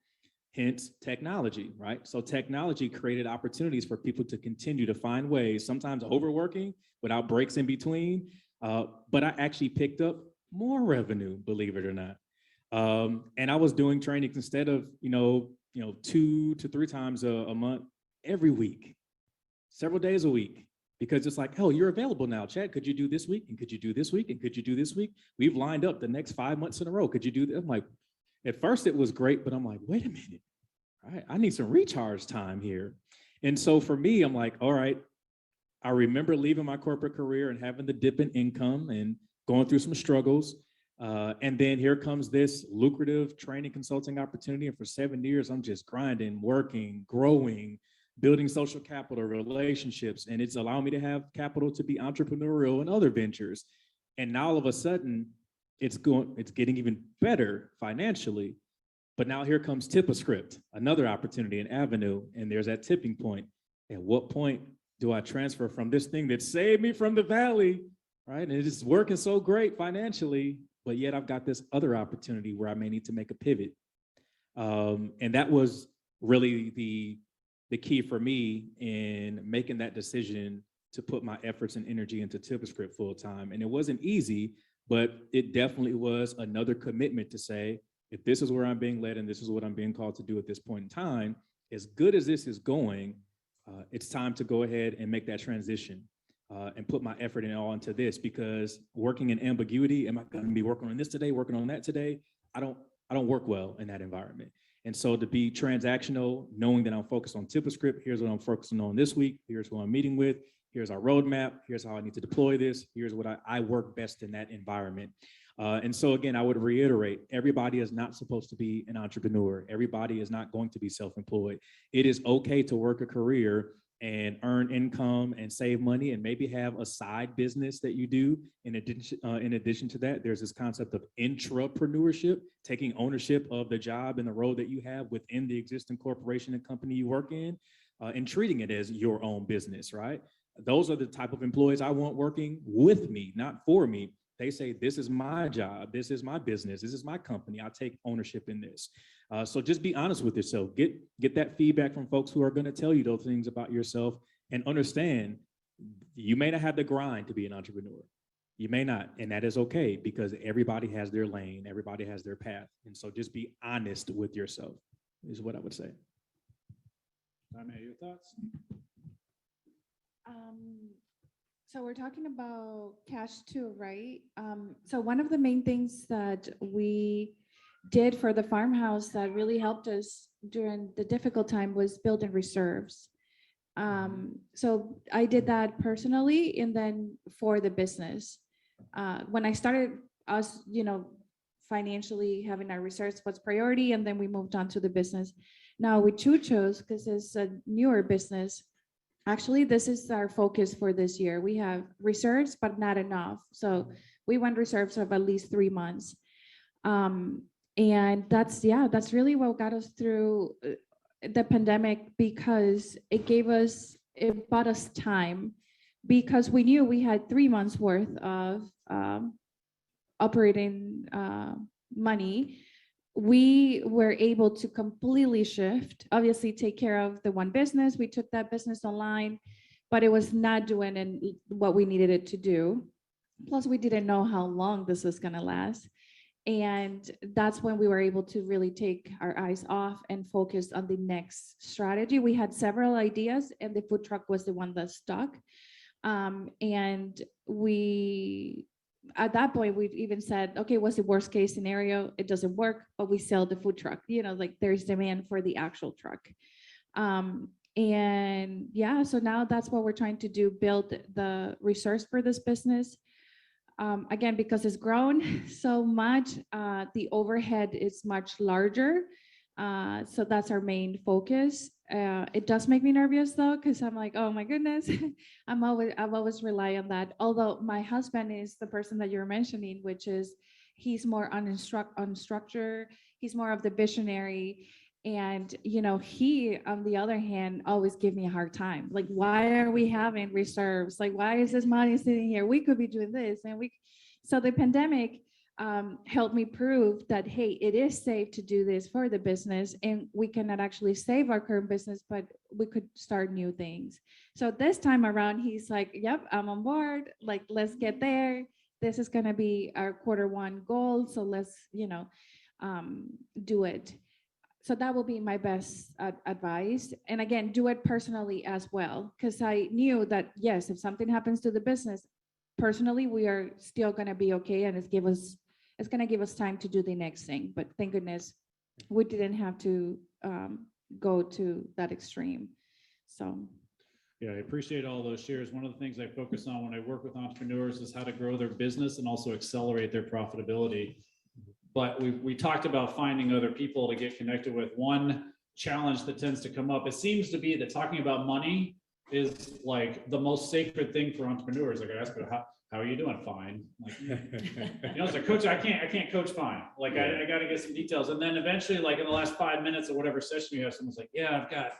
Hence technology, right? So technology created opportunities for people to continue to find ways, sometimes overworking without breaks in between. But I actually picked up more revenue, believe it or not. And I was doing trainings instead of, 2 to 3 times a month, every week, several days a week, because it's like, oh, you're available now, Chad. Could you do this week? And could you do this week? And could you do this week? We've lined up the next 5 months in a row. Could you do that? I'm like, at first it was great, but I'm like, wait a minute. All right, I need some recharge time here. And so for me, I'm like, all right, I remember leaving my corporate career and having the dip in income and going through some struggles. And then here comes this lucrative training consulting opportunity. And for 7 years, I'm just grinding, working, growing, building social capital, relationships. And it's allowing me to have capital to be entrepreneurial and other ventures. And now all of a sudden, it's getting even better financially. But now here comes TipAScript, another opportunity, an avenue, and there's that tipping point. At what point do I transfer from this thing that saved me from the valley, right? And it's working so great financially, but yet I've got this other opportunity where I may need to make a pivot. And that was really the key for me in making that decision to put my efforts and energy into TipAScript full time. And it wasn't easy, but it definitely was another commitment to say, if this is where I'm being led and this is what I'm being called to do at this point in time, as good as this is going, it's time to go ahead and make that transition and put my effort in all into this, because working in ambiguity, am I going to be working on this today, working on that today? I don't work well in that environment. And so to be transactional, knowing that I'm focused on TipAScript, here's what I'm focusing on this week, here's who I'm meeting with, here's our roadmap, here's how I need to deploy this, here's what I work best in that environment. And so again, I would reiterate, everybody is not supposed to be an entrepreneur. Everybody is not going to be self-employed. It is okay to work a career and earn income and save money and maybe have a side business that you do. In addition to that, there's this concept of intrapreneurship, taking ownership of the job and the role that you have within the existing corporation and company you work in, and treating it as your own business, right? Those are the type of employees I want working with me, not for me. They say, this is my job, this is my business, this is my company, I take ownership in this. So just be honest with yourself. Get that feedback from folks who are going to tell you those things about yourself, and understand you may not have the grind to be an entrepreneur. You may not, and that is okay, because everybody has their lane, everybody has their path. And so just be honest with yourself is what I would say. Jaime, your thoughts? So we're talking about cash too, right? So one of the main things that we did for the farmhouse that really helped us during the difficult time was building reserves. So I did that personally, and then for the business. When I started us, financially having our reserves was priority, and then we moved on to the business. Now with Chucho's, because it's a newer business, actually, this is our focus for this year. We have reserves, but not enough. So we want reserves of at least 3 months. And that's really what got us through the pandemic, because it bought us time, because we knew we had 3 months worth of operating money. We were able to completely shift, obviously take care of the one business. We took that business online, but it was not doing what we needed it to do. Plus, we didn't know how long this was going to last. And that's when we were able to really take our eyes off and focus on the next strategy. We had several ideas, and the food truck was the one that stuck. And at that point, we even said, okay, what's the worst case scenario? It doesn't work, but we sell the food truck. There's demand for the actual truck. And yeah, so now that's what we're trying to do, build the resource for this business. Again, because it's grown so much, the overhead is much larger. So that's our main focus. It does make me nervous though, because I'm like, oh my goodness, I've always rely on that. Although my husband is the person that you're mentioning, which is he's more on structure. He's more of the visionary. And, he, on the other hand, always give me a hard time. Like, why are we having reserves? Like, why is this money sitting here? We could be doing this. So the pandemic helped me prove that, hey, it is safe to do this for the business, and we cannot actually save our current business, but we could start new things. So this time around, he's like, yep, I'm on board. Like, let's get there. This is going to be our Q1 goal. So let's, do it. So that will be my best advice. And again, do it personally as well. Because I knew that, yes, if something happens to the business, personally, we are still going to be okay. And it's going to give us time to do the next thing. But thank goodness we didn't have to go to that extreme. So. Yeah, I appreciate all those shares. One of the things I focus on when I work with entrepreneurs is how to grow their business and also accelerate their profitability. But we talked about finding other people to get connected with. One challenge that tends to come up, it seems to be that talking about money is like the most sacred thing for entrepreneurs. Like I ask, how are you doing? Fine. Like, it's like, coach, I can't coach fine. Like I got to get some details. And then eventually, like in the last 5 minutes or whatever session you have, someone's like, yeah, I've got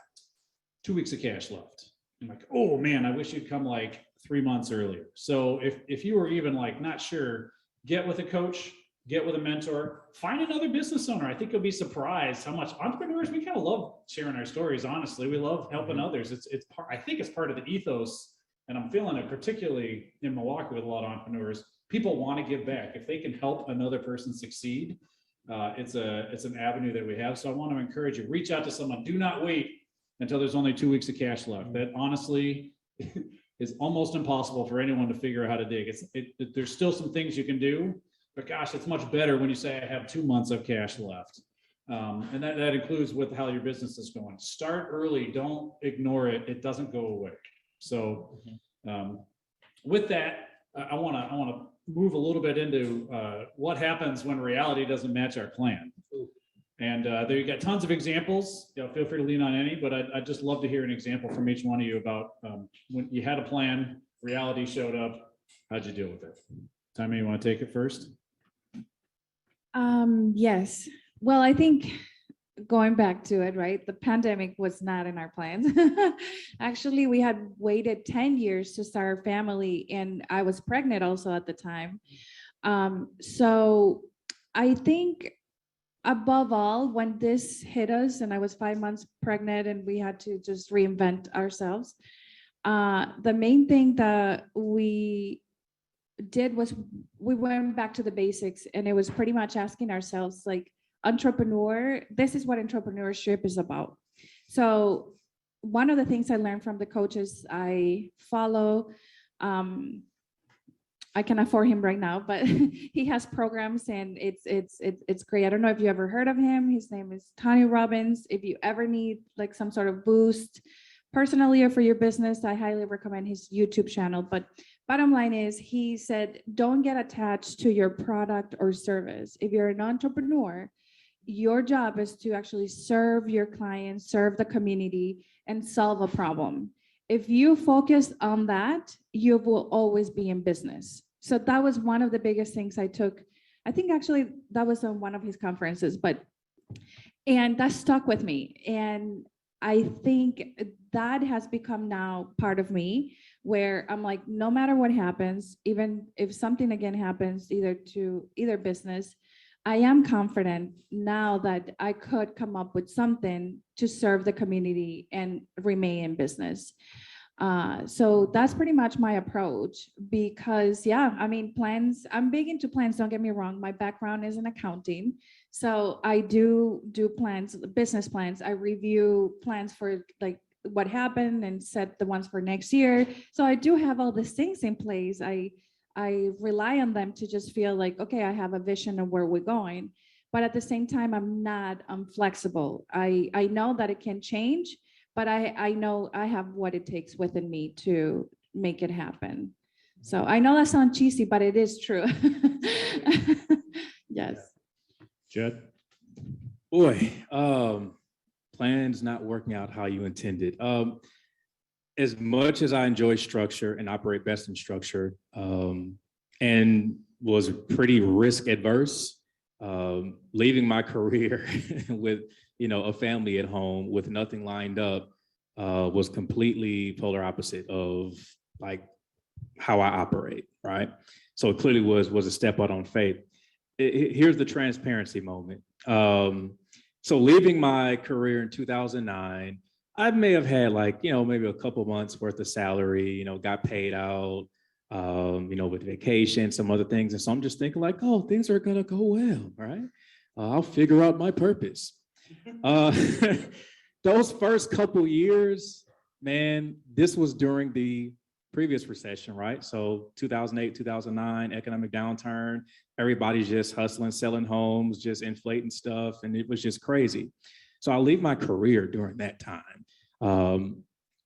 2 weeks of cash left. I'm like, oh man, I wish you'd come like 3 months earlier. So if you were even like not sure, get with a coach, get with a mentor, find another business owner. I think you'll be surprised how much entrepreneurs, we kind of love sharing our stories. Honestly, we love helping others. It's part, I think it's part of the ethos, and I'm feeling it particularly in Milwaukee with a lot of entrepreneurs. People want to give back. If they can help another person succeed, it's an avenue that we have. So I want to encourage you, reach out to someone. Do not wait until there's only 2 weeks of cash left. That honestly is almost impossible for anyone to figure out how to dig. There's still some things you can do, but gosh, it's much better when you say I have 2 months of cash left. And that includes with how your business is going. Start early, don't ignore it. It doesn't go away. So with that, I want to move a little bit into what happens when reality doesn't match our plan. And there you got tons of examples. Feel free to lean on any, but I'd just love to hear an example from each one of you about when you had a plan, reality showed up, how'd you deal with it? Tammy, you want to take it first? Yes. Well, I think going back to it, right? The pandemic was not in our plans. Actually, we had waited 10 years to start a family, and I was pregnant also at the time. So I think above all, when this hit us and I was 5 months pregnant and we had to just reinvent ourselves, the main thing that we did was we went back to the basics, and it was pretty much asking ourselves, like, this is what entrepreneurship is about. So one of the things I learned from the coaches I follow, I can afford him right now, but he has programs and it's great. I don't know if you ever heard of him. His name is Tony Robbins. If you ever need like some sort of boost personally or for your business, I highly recommend his YouTube channel. But bottom line is, he said, don't get attached to your product or service. If you're an entrepreneur, your job is to actually serve your clients, serve the community, and solve a problem. If you focus on that, you will always be in business. So that was one of the biggest things I took. I think actually that was on one of his conferences, and that stuck with me. And I think that has become now part of me, where I'm like, no matter what happens, even if something again happens, either business, I am confident now that I could come up with something to serve the community and remain in business. So that's pretty much my approach, because plans, I'm big into plans. Don't get me wrong. My background is in accounting. So I do plans, business plans. I review plans for like what happened and set the ones for next year. So I do have all these things in place. I rely on them to just feel like, okay, I have a vision of where we're going. But at the same time, I'm flexible. I know that it can change, but I know I have what it takes within me to make it happen. So I know that sounds cheesy, but it is true. Yes. Jed? Boy, plans not working out how you intended. As much as I enjoy structure and operate best in structure, and was pretty risk adverse, leaving my career with, a family at home with nothing lined up, was completely polar opposite of like how I operate, right? So it clearly was a step out on faith. Here's the transparency moment. So leaving my career in 2009, I may have had like, maybe a couple months worth of salary, got paid out, with vacation, some other things. And so I'm just thinking like, oh, things are gonna go well, right? I'll figure out my purpose. Those first couple years, man, this was during the previous recession, right? So 2008, 2009, economic downturn, everybody's just hustling, selling homes, just inflating stuff. And it was just crazy. So I leave my career during that time.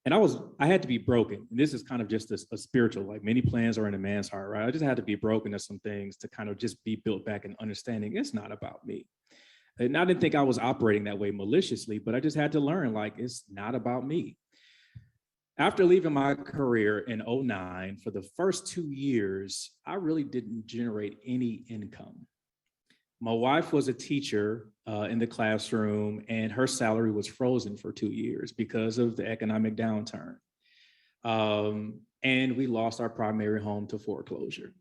And I had to be broken. And this is kind of just a spiritual, like many plans are in a man's heart, right? I just had to be broken to some things to kind of just be built back and understanding it's not about me. And I didn't think I was operating that way maliciously, but I just had to learn like, it's not about me. After leaving my career in 2009, for the first 2 years, I really didn't generate any income. My wife was a teacher in the classroom, and her salary was frozen for 2 years because of the economic downturn. And we lost our primary home to foreclosure,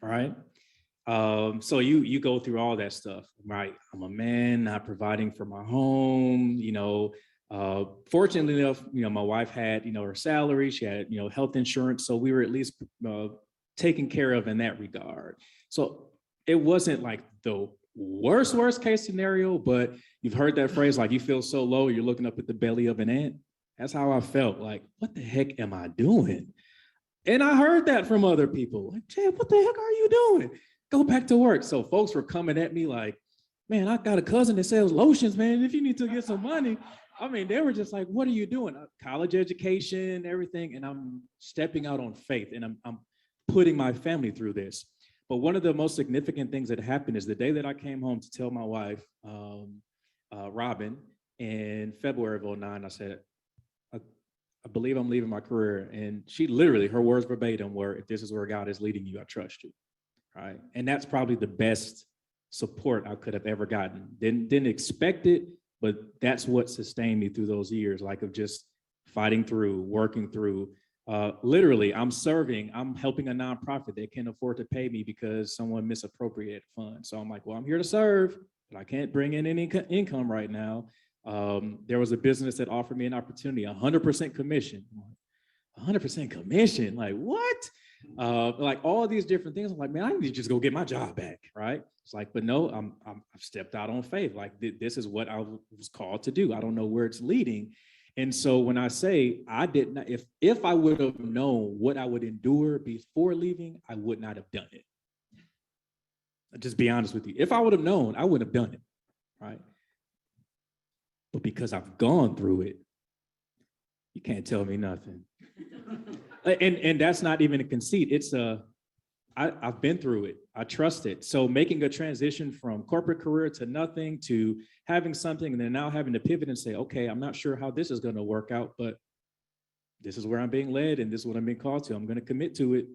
all right? So you go through all that stuff, right? I'm a man not providing for my home, fortunately enough, my wife had, her salary, she had, health insurance. So we were at least taken care of in that regard. So it wasn't like the worst case scenario, but you've heard that phrase, like you feel so low, you're looking up at the belly of an ant. That's how I felt like, what the heck am I doing? And I heard that from other people like, Chad, what the heck are you doing? Go back to work. So folks were coming at me like, man, I got a cousin that sells lotions, man. If you need to get some money. I mean, they were just like, what are you doing? College education, everything. And I'm stepping out on faith and I'm putting my family through this. But one of the most significant things that happened is the day that I came home to tell my wife, Robin, in February of 2009, I said, I believe I'm leaving my career. And she literally, her words verbatim were, if this is where God is leading you, I trust you, right? And that's probably the best support I could have ever gotten. Didn't expect it, but that's what sustained me through those years, like of just fighting through, working through. Literally, I'm helping a nonprofit that can't afford to pay me because someone misappropriated funds. So I'm like, well, I'm here to serve, but I can't bring in any income right now. There was a business that offered me an opportunity, 100% commission. 100% commission, like what? Like all these different things. I'm like, man, I need to just go get my job back, right? It's like, but no, I've stepped out on faith. Like this is what I was called to do. I don't know where it's leading. And so when I say I did not, if I would have known what I would endure before leaving, I would not have done it. I'll just be honest with you. If I would have known, I wouldn't have done it, right? But because I've gone through it, you can't tell me nothing. And that's not even a conceit. It's I've been through it. I trust it. So making a transition from corporate career to nothing to having something and then now having to pivot and say, okay, I'm not sure how this is going to work out, but this is where I'm being led and this is what I'm being called to. I'm going to commit to it.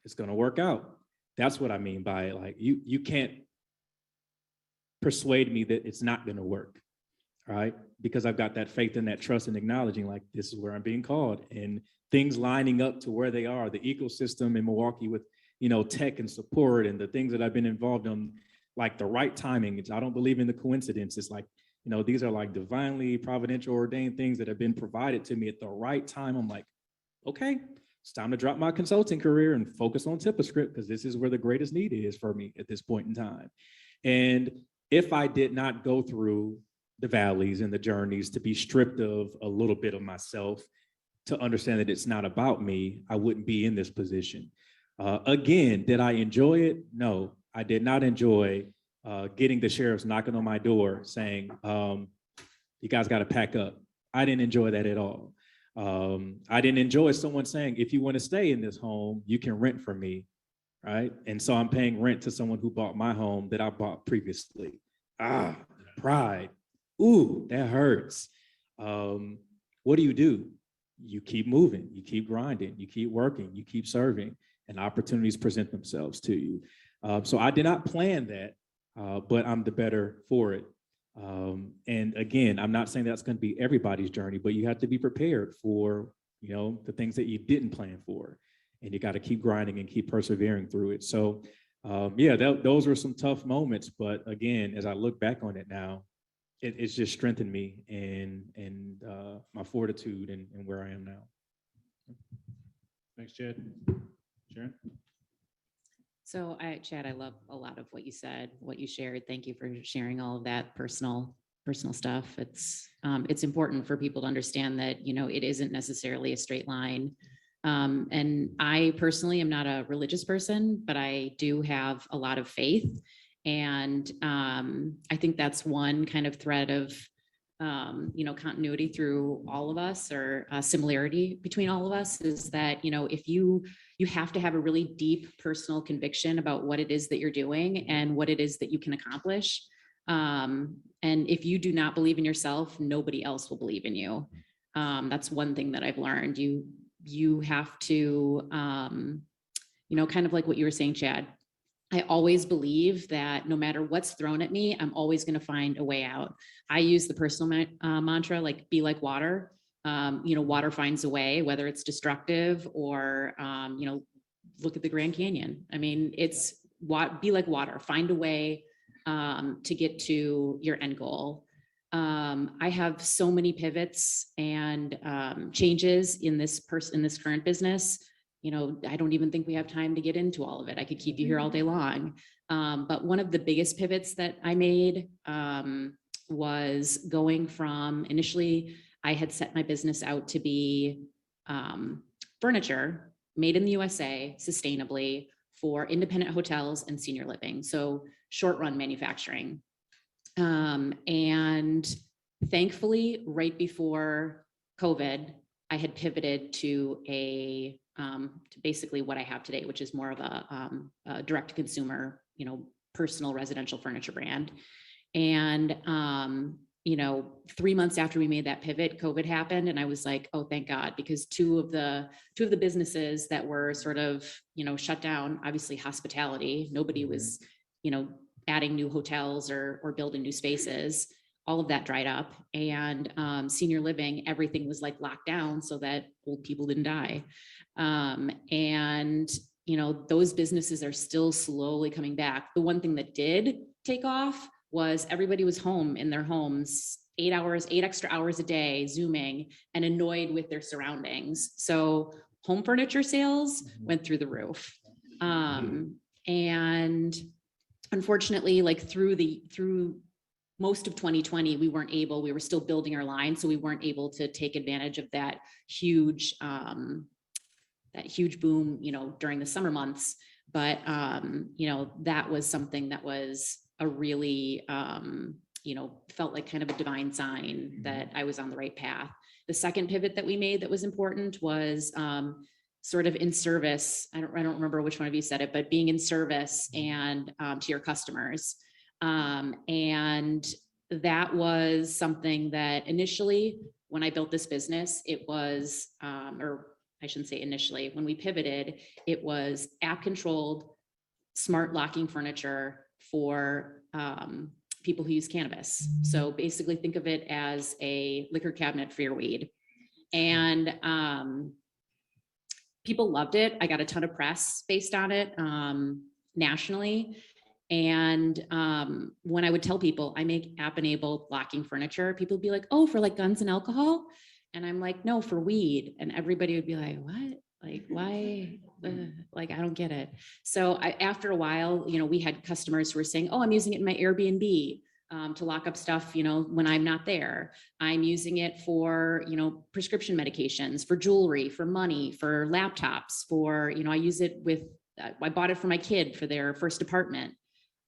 It's going to work out. That's what I mean by it. Like you can't persuade me that it's not going to work, right? Because I've got that faith and that trust and acknowledging like this is where I'm being called and things lining up to where they are, the ecosystem in Milwaukee with tech and support and the things that I've been involved in, like the right timing. I don't believe in the coincidences. Like, these are like divinely providential ordained things that have been provided to me at the right time. I'm like, okay, it's time to drop my consulting career and focus on TipaScript because this is where the greatest need is for me at this point in time. And if I did not go through the valleys and the journeys to be stripped of a little bit of myself, to understand that it's not about me, I wouldn't be in this position. Again, did I enjoy it? No, I did not enjoy getting the sheriffs knocking on my door saying, you guys got to pack up. I didn't enjoy that at all. I didn't enjoy someone saying, if you want to stay in this home, you can rent from me, right? And so I'm paying rent to someone who bought my home that I bought previously. Pride. ooh, that hurts. What do? You keep moving, you keep grinding, you keep working, you keep serving, and opportunities present themselves to you. So I did not plan that, but I'm the better for it. And again, I'm not saying that's going to be everybody's journey, but you have to be prepared for, the things that you didn't plan for, and you got to keep grinding and keep persevering through it. So those were some tough moments, but again, as I look back on it now, it's just strengthened me and my fortitude and where I am now. Thanks, Chad. Sharon? So Chad, I love a lot of what you said, what you shared. Thank you for sharing all of that personal stuff. It's important for people to understand that, it isn't necessarily a straight line. And I personally am not a religious person, but I do have a lot of faith. And I think that's one kind of thread of, continuity through all of us, or similarity between all of us, is that, if you have to have a really deep personal conviction about what it is that you're doing and what it is that you can accomplish. And if you do not believe in yourself, nobody else will believe in you. That's one thing that I've learned. You have to, kind of like what you were saying, Chad. I always believe that no matter what's thrown at me, I'm always going to find a way out. I use the personal mantra, like, be like water. Water finds a way, whether it's destructive or, look at the Grand Canyon. I mean, it's be like water, find a way to get to your end goal. I have so many pivots and changes in this current business. I don't even think we have time to get into all of it. I could keep you here all day long. But one of the biggest pivots that I made was going from, initially, I had set my business out to be furniture made in the USA sustainably for independent hotels and senior living. So short run manufacturing. And thankfully, right before COVID, I had pivoted to to basically what I have today, which is more of a direct to consumer, personal residential furniture brand. And, 3 months after we made that pivot, COVID happened. And I was like, oh, thank God, because two of the businesses that were sort of, shut down, obviously hospitality, nobody was, adding new hotels or building new spaces. All of that dried up, and senior living, everything was like locked down so that old people didn't die. And those businesses are still slowly coming back. The one thing that did take off was everybody was home in their homes, 8 extra hours a day, Zooming, and annoyed with their surroundings. So home furniture sales went through the roof. And unfortunately, like through most of 2020, we were still building our line. So we weren't able to take advantage of that huge boom, during the summer months. But, that was something that was a really, felt like kind of a divine sign that I was on the right path. The second pivot that we made that was important was sort of in service. I don't remember which one of you said it, but being in service and to your customers. And that was something that initially, when I built this business, it was, or I shouldn't say initially, when we pivoted, it was app controlled, smart locking furniture for people who use cannabis. So basically think of it as a liquor cabinet for your weed. And people loved it. I got a ton of press based on it nationally. And when I would tell people I make app-enabled locking furniture, people would be like, oh, for like guns and alcohol? And I'm like, no, for weed. And everybody would be like, what? Like, why? Like, I don't get it. So after a while, we had customers who were saying, oh, I'm using it in my Airbnb to lock up stuff, when I'm not there. I'm using it for, prescription medications, for jewelry, for money, for laptops, for, I use it with, I bought it for my kid for their first apartment.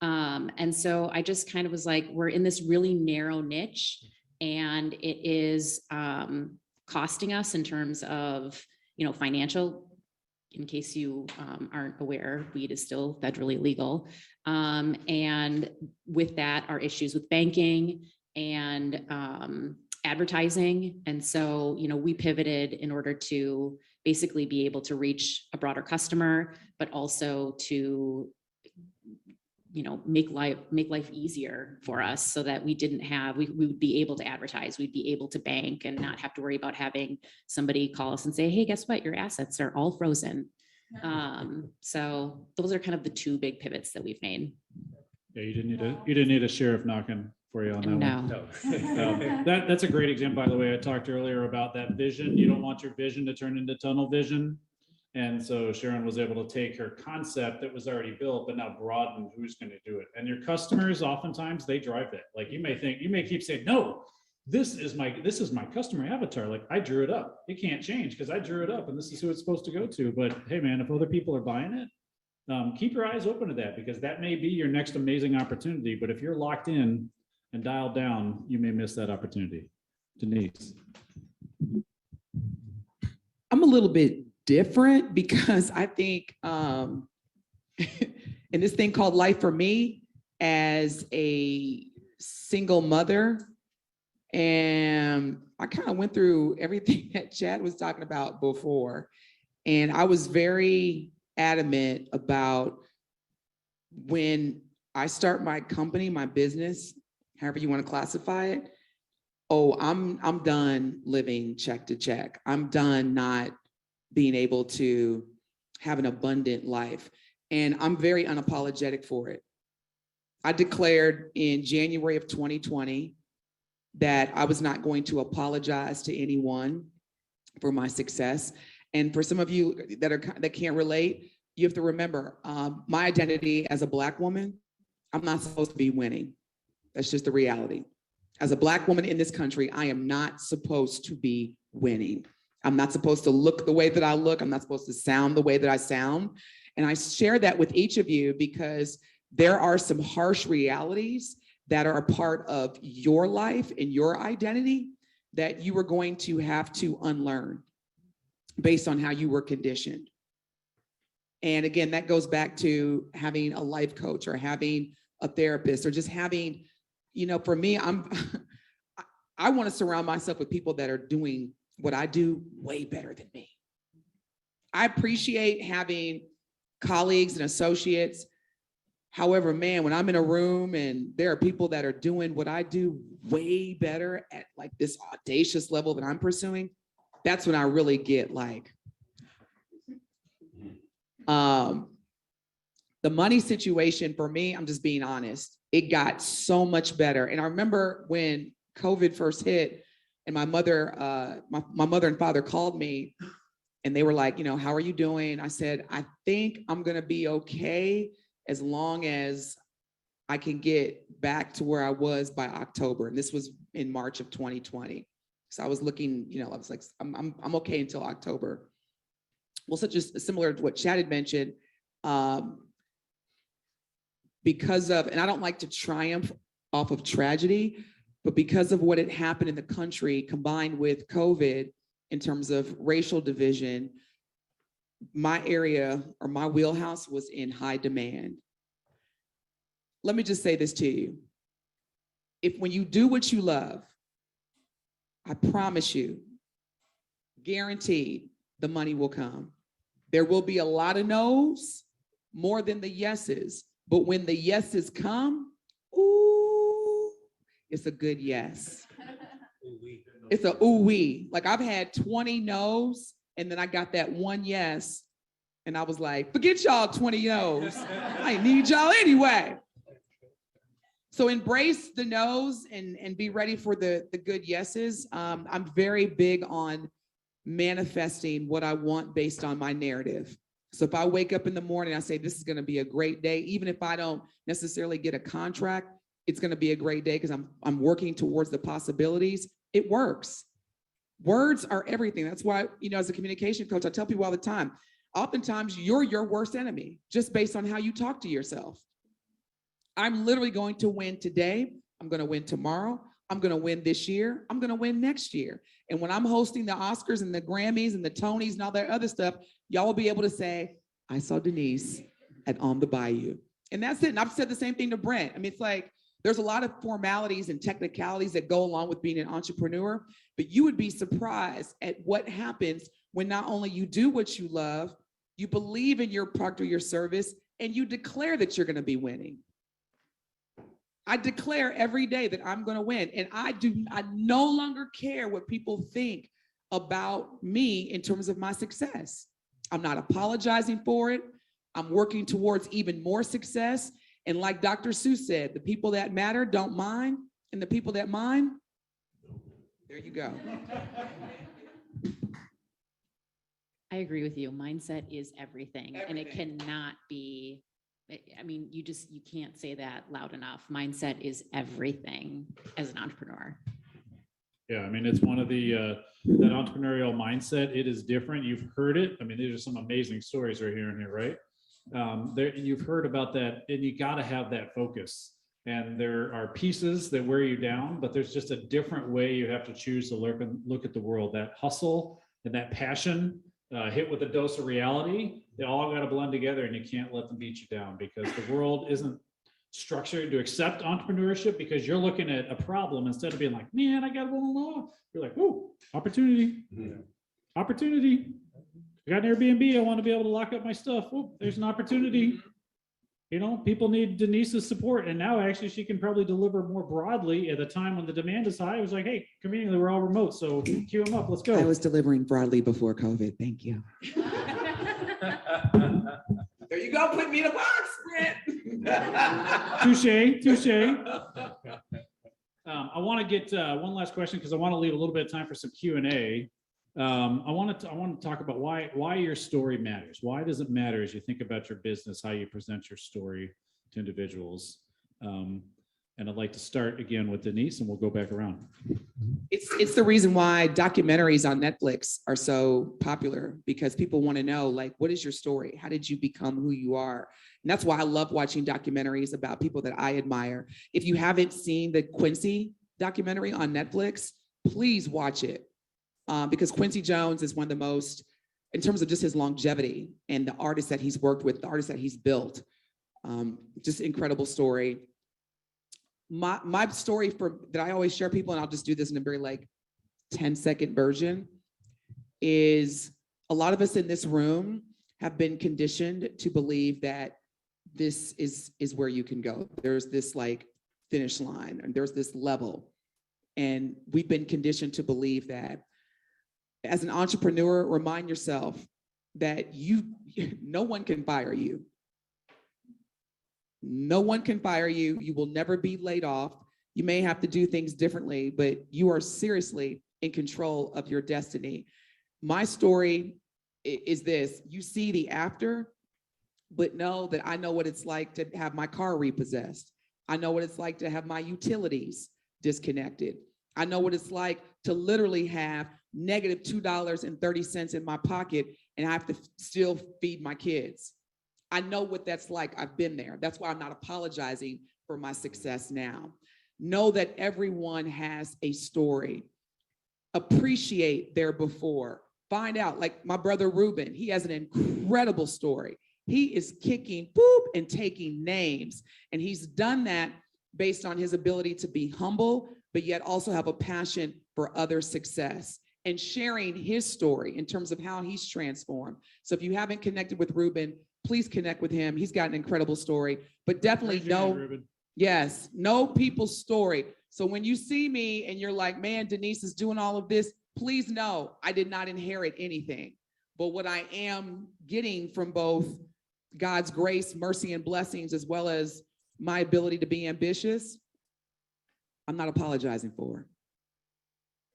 And so I just kind of was like, we're in this really narrow niche, and it is costing us in terms of, financial. In case you aren't aware, weed is still federally legal. And with that are issues with banking and advertising. And so, we pivoted in order to basically be able to reach a broader customer, but also to, make life easier for us so that we would be able to advertise, we'd be able to bank and not have to worry about having somebody call us and say, hey, guess what? Your assets are all frozen. So those are kind of the two big pivots that we've made. Yeah, you didn't need a sheriff knocking for you on that one. No. That's a great example, by the way. I talked earlier about that vision. You don't want your vision to turn into tunnel vision. And so Sharon was able to take her concept that was already built, but now broaden who's going to do it. And your customers, oftentimes they drive it. Like you may keep saying, no, this is my customer avatar. Like I drew it up. It can't change because I drew it up and this is who it's supposed to go to. But hey, man, if other people are buying it, keep your eyes open to that because that may be your next amazing opportunity. But if you're locked in and dialed down, you may miss that opportunity. Denise. I'm a little bit different because I think in this thing called life for me as a single mother, and I kind of went through everything that Chad was talking about before. And I was very adamant about when I start my company, my business, however you want to classify it. Oh, I'm done living check to check. I'm done not being able to have an abundant life. And I'm very unapologetic for it. I declared in January of 2020 that I was not going to apologize to anyone for my success. And for some of you that can't relate, you have to remember my identity as a Black woman, I'm not supposed to be winning. That's just the reality. As a Black woman in this country, I am not supposed to be winning. I'm not supposed to look the way that I look. I'm not supposed to sound the way that I sound. And I share that with each of you because there are some harsh realities that are a part of your life and your identity that you are going to have to unlearn based on how you were conditioned. And again, that goes back to having a life coach or having a therapist or just having, for me, I want to surround myself with people that are doing what I do way better than me. I appreciate having colleagues and associates. However, man, when I'm in a room and there are people that are doing what I do way better at like this audacious level that I'm pursuing, that's when I really get like, the money situation for me, I'm just being honest, it got so much better. And I remember when COVID first hit and my mother and father called me and they were like, how are you doing? I said, I think I'm going to be okay as long as I can get back to where I was by October. And this was in March of 2020. So I was looking, I was like, I'm okay until October. Well, such as similar to what Chad had mentioned, because of, and I don't like to triumph off of tragedy, but because of what had happened in the country combined with COVID in terms of racial division, my area or my wheelhouse was in high demand. Let me just say this to you. If when you do what you love, I promise you, guaranteed, the money will come. There will be a lot of no's, more than the yeses. But when the yeses come, ooh, it's a good yes. It's a ooh-wee. Like I've had 20 no's, and then I got that one yes, and I was like, forget y'all 20 no's. I need y'all anyway. So embrace the no's and be ready for the good yeses. I'm very big on manifesting what I want based on my narrative. So if I wake up in the morning, I say, this is going to be a great day. Even if I don't necessarily get a contract, it's going to be a great day because I'm working towards the possibilities. It works. Words are everything. That's why, as a communication coach, I tell people all the time, oftentimes you're your worst enemy just based on how you talk to yourself. I'm literally going to win today. I'm going to win tomorrow. I'm going to win this year. I'm going to win next year. And when I'm hosting the Oscars and the Grammys and the Tonys and all that other stuff, y'all will be able to say, I saw Denise at On the Bayou. And that's it. And I've said the same thing to Brent. I mean, it's like, There's a lot of formalities and technicalities that go along with being an entrepreneur, but you would be surprised at what happens when not only you do what you love, you believe in your product or your service, and you declare that you're going to be winning. I declare every day that I'm going to win, and I no longer care what people think about me in terms of my success. I'm not apologizing for it. I'm working towards even more success. And like Dr. Seuss said, the people that matter don't mind, and the people that mind, there you go. I agree with you. Mindset is everything, and it cannot be, I mean, you can't say that loud enough. Mindset is everything as an entrepreneur. Yeah, I mean, it's one of the, that entrepreneurial mindset, it is different. You've heard it. I mean, these are some amazing stories right here and here, right? You've heard about that, and you got to have that focus. And there are pieces that wear you down, but there's just a different way you have to choose to look at the world. That hustle and that passion, hit with a dose of reality, they all got to blend together, and you can't let them beat you down, because the world isn't structured to accept entrepreneurship, because you're looking at a problem instead of being like, man, I got one law. You're like, oh, opportunity, opportunity. I got an Airbnb. I want to be able to lock up my stuff. Oh, there's an opportunity. You know, people need Denise's support. And now actually she can probably deliver more broadly at a time when the demand is high. It was like, hey, conveniently, we're all remote. So queue them up. Let's go. I was delivering broadly before COVID. Thank you. There you go. Put me in a box, Brent. Touche. I want to get one last question, because I want to leave a little bit of time for some Q&A. I want to talk about why your story matters. Why does it matter as you think about your business, how you present your story to individuals? And I'd like to start again with Denise, and we'll go back around. It's the reason why documentaries on Netflix are so popular, because people want to know, like, what is your story? How did you become who you are? And that's why I love watching documentaries about people that I admire. If you haven't seen the Quincy documentary on Netflix, please watch it. Because Quincy Jones is one of the most, in terms of just his longevity and the artists that he's worked with, the artists that he's built, just incredible story. My story that I always share people, and I'll just do this in a very 10-second version, is a lot of us in this room have been conditioned to believe that this is where you can go. There's this finish line, and there's this level. And we've been conditioned to believe that. As an entrepreneur, remind yourself that no one can fire you. No one can fire you. You will never be laid off. You may have to do things differently, but you are seriously in control of your destiny. My story is this: you see the after, but know that I know what it's like to have my car repossessed. I know what it's like to have my utilities disconnected. I know what it's like to literally have negative $2.30 in my pocket, and I have to still feed my kids. I know what that's like. I've been there. That's why I'm not apologizing for my success now. Know that everyone has a story. Appreciate their before. Find out, like my brother Ruben, he has an incredible story. He is kicking and taking names, and he's done that based on his ability to be humble, but yet also have a passion for other success and sharing his story in terms of how he's transformed. So if you haven't connected with Ruben, please connect with him. He's got an incredible story, but definitely know people's story. So when you see me and you're like, man, Denise is doing all of this, please know I did not inherit anything. But what I am getting from both God's grace, mercy, and blessings, as well as my ability to be ambitious, I'm not apologizing for.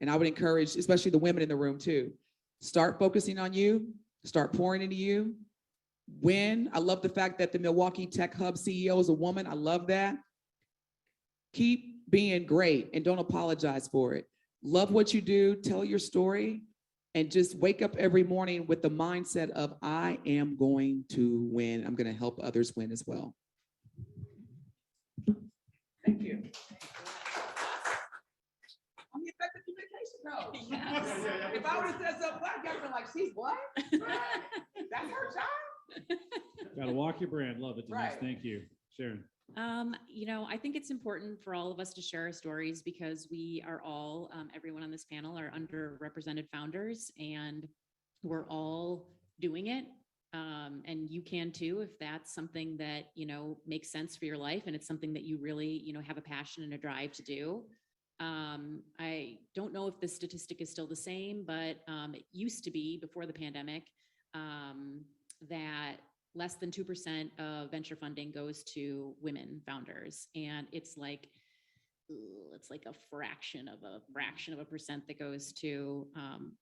And I would encourage, especially the women in the room too, start focusing on you, start pouring into you. I love the fact that the Milwaukee Tech Hub CEO is a woman. I love that. Keep being great and don't apologize for it. Love what you do, tell your story, and just wake up every morning with the mindset of, I am going to win. I'm going to help others win as well. Thank you. I'm the effective communication coach. Yes. If I would have said something black, I would have been like, she's what? That's her job? Got to walk your brand. Love it, Denise. Right. Thank you. Sharon. I think it's important for all of us to share our stories because we are all, everyone on this panel are underrepresented founders and we're all doing it. And you can too, if that's something that, makes sense for your life and it's something that you really, have a passion and a drive to do. I don't know if the statistic is still the same, but it used to be before the pandemic that less than 2% of venture funding goes to women founders. And it's like a fraction of a percent that goes to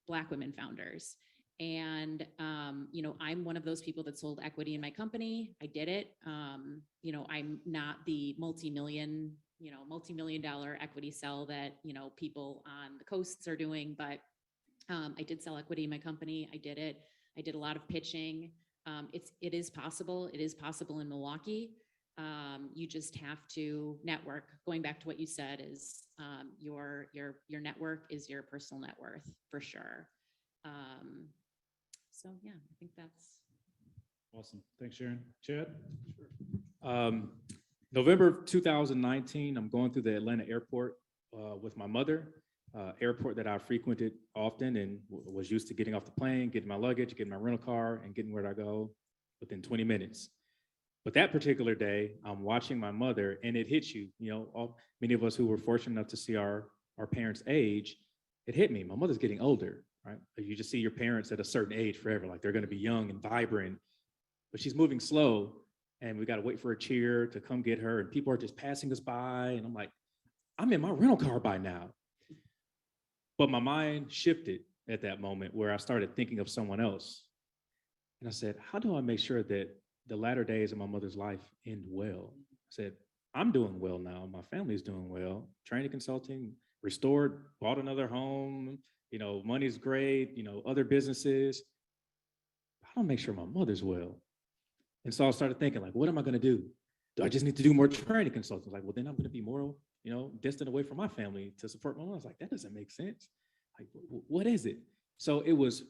Black women founders. And, I'm one of those people that sold equity in my company. I did it. I'm not the multi-million dollar equity sell that, people on the coasts are doing, but I did sell equity in my company. I did it. I did a lot of pitching. It is possible. It is possible in Milwaukee. You just have to network. Going back to what you said is your network is your personal net worth for sure. So yeah, I think that's Awesome. Thanks, Sharon. Chad? November 2019, I'm going through the Atlanta airport with my mother, airport that I frequented often and was used to getting off the plane, getting my luggage, getting my rental car, and getting where I go within 20 minutes. But that particular day, I'm watching my mother, and it hits you. Many of us who were fortunate enough to see our parents age, it hit me. My mother's getting older, right? You just see your parents at a certain age forever, like they're going to be young and vibrant, but she's moving slow. And we got to wait for a cheer to come get her. And people are just passing us by. And I'm like, I'm in my rental car by now. But my mind shifted at that moment where I started thinking of someone else. And I said, how do I make sure that the latter days of my mother's life end well? I said, I'm doing well now. My family's doing well. Training consulting, restored, bought another home. Money's great, other businesses. How do I make sure my mother's well? And so I started thinking, like, what am I going to do? Do I just need to do more training consulting? Like, well, then I'm going to be more, distant away from my family to support my mom. I was like, that doesn't make sense. Like, what is it? So it was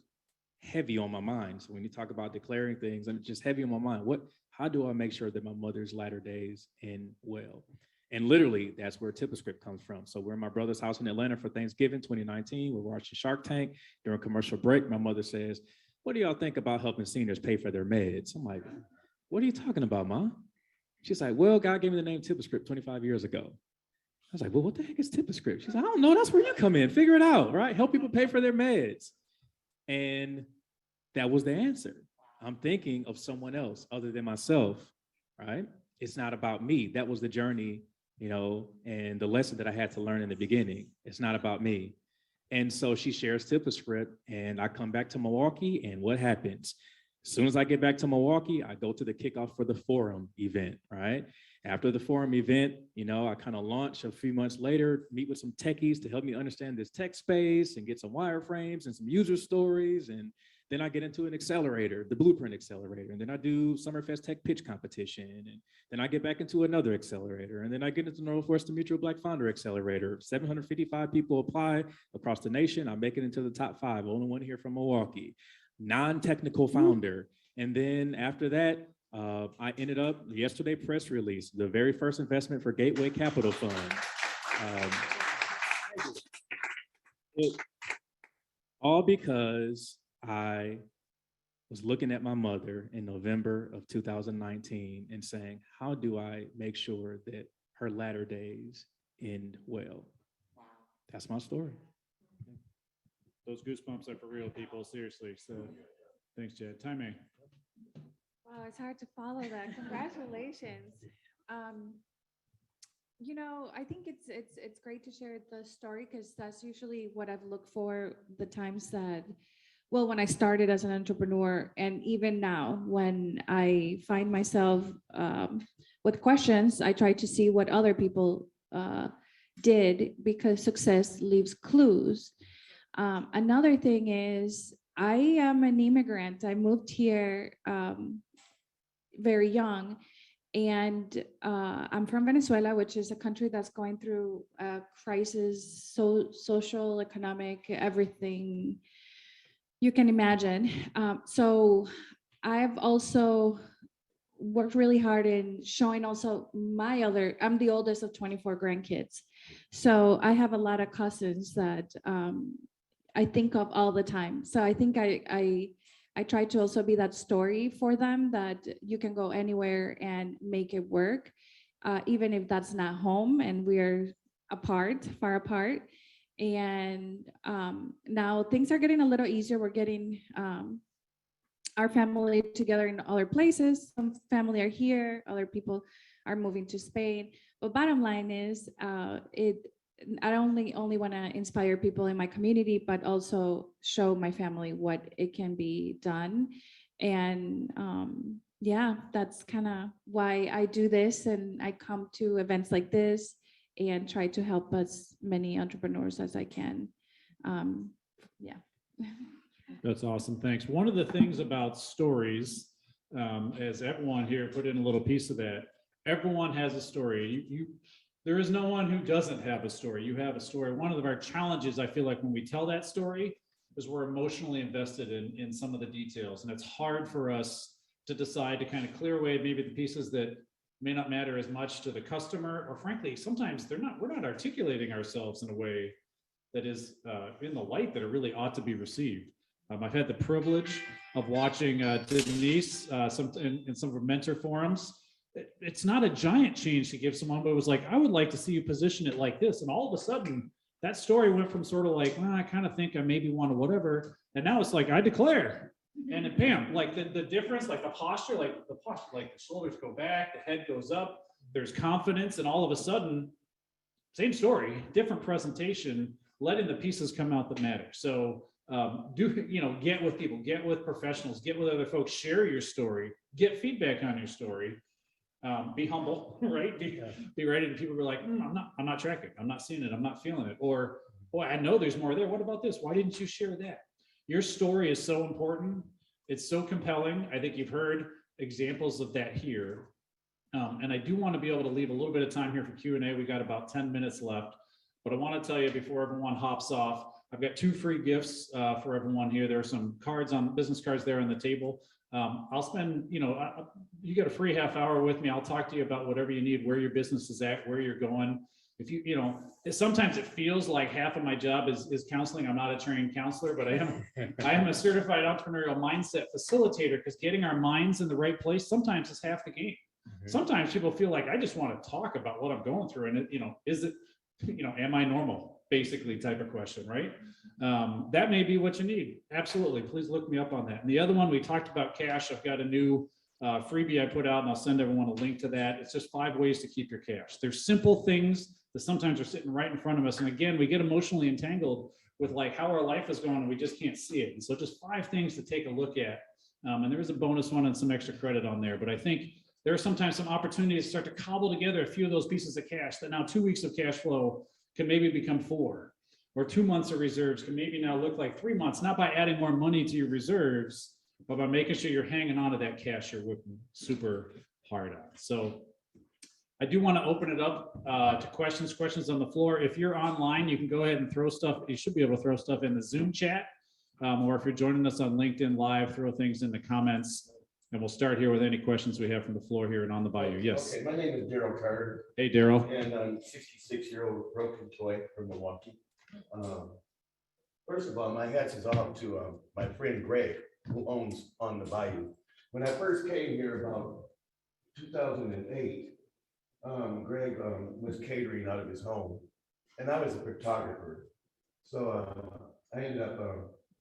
heavy on my mind. So when you talk about declaring things, and it's just heavy on my mind. How do I make sure that my mother's latter days end well? And literally, that's where Tip a Script comes from. So we're in my brother's house in Atlanta for Thanksgiving 2019. We're watching Shark Tank. During commercial break, my mother says, what do y'all think about helping seniors pay for their meds? I'm like, what are you talking about, Mom? She's like, well, God gave me the name Tip a Script 25 years ago. I was like, well, what the heck is Tip a Script? She's like, I don't know. That's where you come in. Figure it out, right? Help people pay for their meds. And that was the answer. I'm thinking of someone else other than myself, right? It's not about me. That was the journey, and the lesson that I had to learn in the beginning. It's not about me. And so she shares Tip a Script, and I come back to Milwaukee, and what happens? As soon as I get back to Milwaukee, I go to the kickoff for the forum event, right? After the forum event, I kind of launch a few months later, meet with some techies to help me understand this tech space and get some wireframes and some user stories. And then I get into an accelerator, the Blueprint Accelerator. And then I do Summerfest Tech Pitch Competition. And then I get back into another accelerator. And then I get into Northwestern Mutual Black Founder Accelerator. 755 people apply across the nation. I make it into the top 5, only one here from Milwaukee. Non-technical founder. And then after that, I ended up yesterday press release, the very first investment for Gateway Capital Fund. All because I was looking at my mother in November of 2019 and saying, how do I make sure that her latter days end well? That's my story. Those goosebumps are for real, people, seriously. So thanks, Chad. Time. Wow, it's hard to follow that. Congratulations. I think it's great to share the story because that's usually what I've looked for the times that, when I started as an entrepreneur, and even now when I find myself with questions, I try to see what other people did because success leaves clues. Another thing is I am an immigrant. I moved here very young, and I'm from Venezuela, which is a country that's going through a crisis, social, economic, everything you can imagine. So I've also worked really hard in showing also I'm the oldest of 24 grandkids. So I have a lot of cousins that I think of all the time. So I think I try to also be that story for them, that you can go anywhere and make it work, even if that's not home and we're far apart. And now things are getting a little easier. We're getting our family together in other places. Some family are here, other people are moving to Spain. But bottom line is, I only want to inspire people in my community, but also show my family what it can be done. And yeah, that's kind of why I do this, and I come to events like this and try to help as many entrepreneurs as I can. Yeah. That's awesome. Thanks. One of the things about stories, as everyone here put in a little piece of that, everyone has a story. There is no one who doesn't have a story. You have a story. One of our challenges, I feel like, when we tell that story is we're emotionally invested in some of the details. And it's hard for us to decide to kind of clear away maybe the pieces that may not matter as much to the customer, or frankly, sometimes we're not articulating ourselves in a way that is in the light that it really ought to be received. I've had the privilege of watching Denise in some of her mentor forums. It's not a giant change to give someone, but it was like, I would like to see you position it like this. And all of a sudden, that story went from sort of like, well, I kind of think I maybe want to whatever. And now it's like, I declare. And then bam, like the difference, like the posture, like the shoulders go back, the head goes up, there's confidence. And all of a sudden, same story, different presentation, letting the pieces come out that matter. So get with people, get with professionals, get with other folks, share your story, get feedback on your story, be humble, right? Be ready. And people were like, I'm not tracking, I'm not seeing it, I'm not feeling it. Or, boy, I know there's more there. What about this? Why didn't you share that? Your story is so important. It's so compelling. I think you've heard examples of that here. And I do want to be able to leave a little bit of time here for Q&A. We got about 10 minutes left, but I want to tell you before everyone hops off, I've got 2 free gifts for everyone here. There are some business cards there on the table. I'll spend, you get a free half hour with me. I'll talk to you about whatever you need, where your business is at, where you're going. If sometimes it feels like half of my job is counseling. I'm not a trained counselor, but I am a certified entrepreneurial mindset facilitator, because getting our minds in the right place sometimes is half the game. Mm-hmm. Sometimes people feel like, I just want to talk about what I'm going through. And is it, am I normal? Basically type of question, right? That may be what you need. Absolutely. Please look me up on that. And the other one, we talked about cash. I've got a new freebie I put out, and I'll send everyone a link to that. It's just 5 ways to keep your cash. There's simple things that sometimes are sitting right in front of us. And again, we get emotionally entangled with like how our life is going and we just can't see it. And so just 5 things to take a look at. And there is a bonus one and some extra credit on there. But I think there are sometimes some opportunities to start to cobble together a few of those pieces of cash that now 2 weeks of cash flow can maybe become 4, or 2 months of reserves can maybe now look like 3 months, not by adding more money to your reserves, but by making sure you're hanging on to that cash you're working super hard on. So I do want to open it up to questions on the floor. If you're online, you can go ahead and throw stuff. You should be able to throw stuff in the Zoom chat, or if you're joining us on LinkedIn Live, throw things in the comments. And we'll start here with any questions we have from the floor here and on the bayou. Yes. Okay, my name is Daryl Carter. Hey, Daryl. And I'm 66-year-old broken toy from Milwaukee. First of all, my hats is off to my friend Greg, who owns On the Bayou. When I first came here about 2008, Greg was catering out of his home, and I was a photographer. So I ended up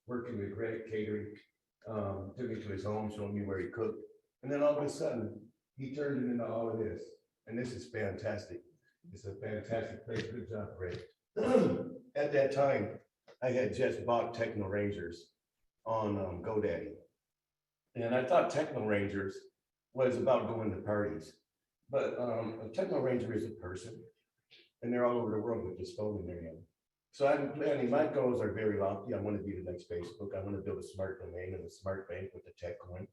working with Greg catering. Took me to his home, showing me where he cooked. And then all of a sudden, he turned it into all of this. And this is fantastic. It's a fantastic place. Good job, Greg. At that time, I had just bought Techno Rangers on GoDaddy. And I thought Techno Rangers was about going to parties. But a Techno Ranger is a person, and they're all over the world with this phone in their hand. So I'm planning, my goals are very lofty. I want to be the next Facebook. I want to build a smart domain and a smart bank with the tech coin.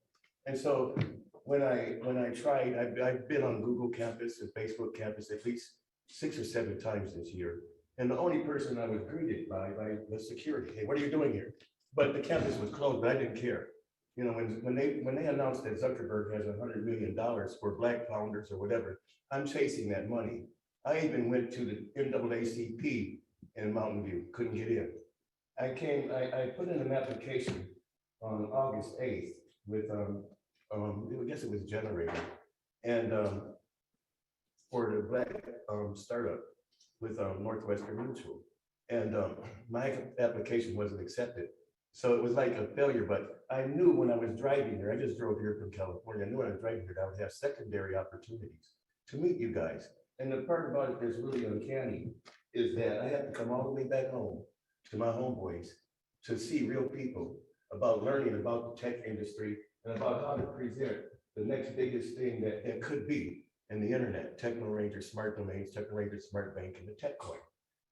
And so when I tried, I've been on Google campus and Facebook campus at least 6 or 7 times this year. And the only person I was greeted by the security, hey, what are you doing here? But the campus was closed, but I didn't care. You know, when they announced that Zuckerberg has $100 million for Black founders or whatever, I'm chasing that money. I even went to the NAACP in Mountain View, couldn't get in. I put in an application on August 8th with, I guess it was Generator, and for the Black startup with Northwestern Mutual. And my application wasn't accepted. So it was like a failure, but I knew when I was driving there, I just drove here from California, I knew when I was driving here, I would have secondary opportunities to meet you guys. And the part about it that's really uncanny is that I have to come all the way back home to my homeboys to see real people about learning about the tech industry and about how to present the next biggest thing that could be in the internet, Techno Ranger, smart domains, Techno Ranger, smart bank, and the tech coin.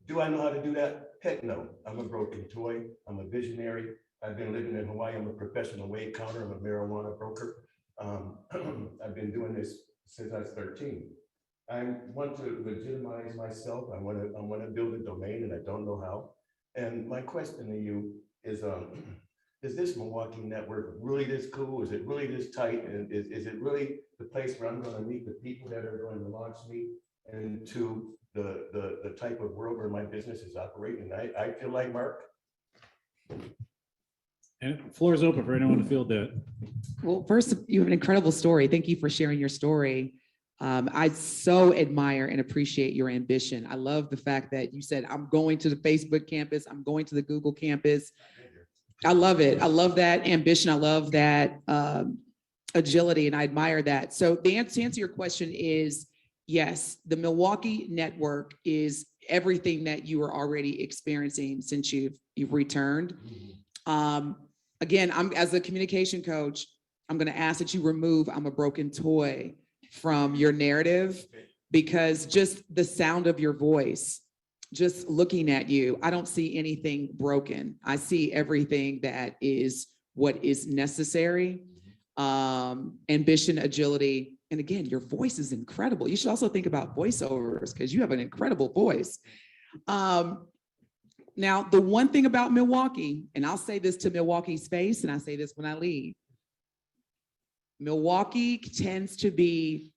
Do I know how to do that? Heck no. I'm a broken toy. I'm a visionary. I've been living in Hawaii. I'm a professional wave counter. I'm a marijuana broker. I've been doing this since I was 13. I want to legitimize myself. I want to build a domain, and I don't know how. And my question to you is this Milwaukee network really this cool? Is it really this tight? And is it really the place where I'm going to meet the people that are going to launch me into the type of world where my business is operating? I feel like, Mark. And floor is open for anyone to field that. Well, first, you have an incredible story. Thank you for sharing your story. I so admire and appreciate your ambition. I love the fact that you said, I'm going to the Facebook campus, I'm going to the Google campus. I love it. I love that ambition. I love that agility, and I admire that. So the answer to your question is, yes, the Milwaukee network is everything that you are already experiencing since you've returned. Again, as a communication coach, I'm going to ask that you remove "I'm a broken toy" from your narrative, because just the sound of your voice, just looking at you, I don't see anything broken. I see everything that is what is necessary. Ambition, agility. And again, your voice is incredible. You should also think about voiceovers because you have an incredible voice. Now, the one thing about Milwaukee, and I'll say this to Milwaukee's face, and I say this when I leave, Milwaukee tends to be,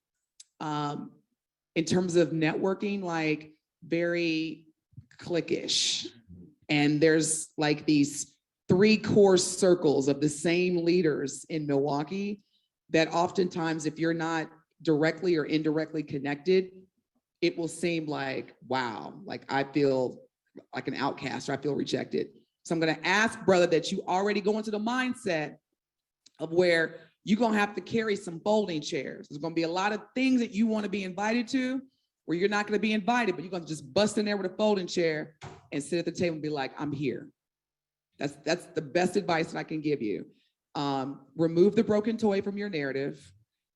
in terms of networking, like very cliquish. And there's like these 3 core circles of the same leaders in Milwaukee that oftentimes, if you're not directly or indirectly connected, it will seem like, wow, like I feel like an outcast or I feel rejected. So I'm going to ask, brother, that you already go into the mindset of where you're going to have to carry some folding chairs. There's going to be a lot of things that you want to be invited to where you're not going to be invited, but you're going to just bust in there with a folding chair and sit at the table and be like, I'm here. That's the best advice that I can give you. Remove the broken toy from your narrative,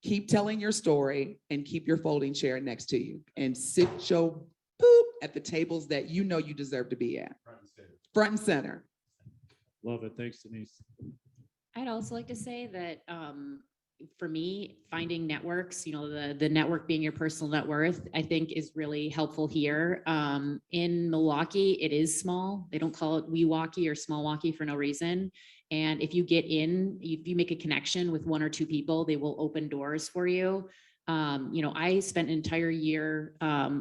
keep telling your story, and keep your folding chair next to you, and sit your poop at the tables that you know you deserve to be at. Front and center. Love it. Thanks, Denise. I'd also like to say that for me, finding networks, the network being your personal net worth, I think is really helpful here. In Milwaukee, it is small. They don't call it Weewalkie or Smallwalkie for no reason. And if you get in, if you make a connection with 1 or 2 people, they will open doors for you. I spent an entire year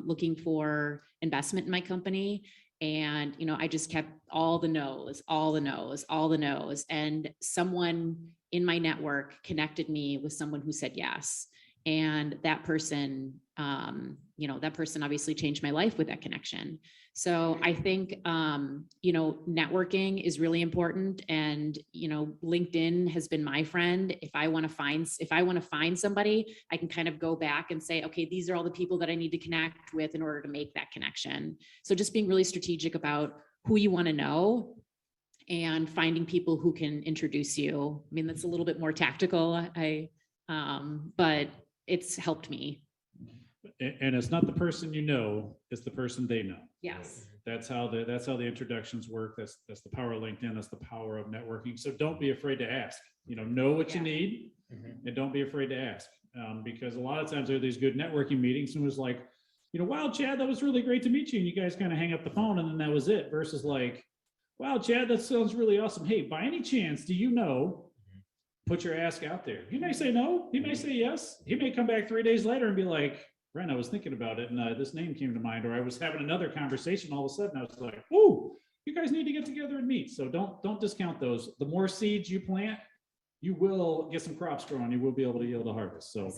looking for investment in my company. And, I just kept all the no's. And someone in my network connected me with someone who said yes. And that person, obviously changed my life with that connection. So I think, networking is really important. And, LinkedIn has been my friend. If I want to find somebody, I can kind of go back and say, okay, these are all the people that I need to connect with in order to make that connection. So just being really strategic about who you want to know and finding people who can introduce you. I mean, that's a little bit more tactical, but it's helped me. And it's not the person you know, it's the person they know. Yes. That's how the introductions work. That's the power of LinkedIn. That's the power of networking. So don't be afraid to ask. Know what you need, and don't be afraid to ask. Because a lot of times there are these good networking meetings, and it was like, wow, Chad, that was really great to meet you. And you guys kind of hang up the phone, and then that was it. Versus like, wow, Chad, that sounds really awesome. Hey, by any chance, do you know put your ask out there. He may say no, he may say yes. He may come back 3 days later and be like, Brent, I was thinking about it and this name came to mind, or I was having another conversation. All of a sudden I was like, ooh, you guys need to get together and meet. So don't discount those. The more seeds you plant, you will get some crops growing. You will be able to yield a harvest. So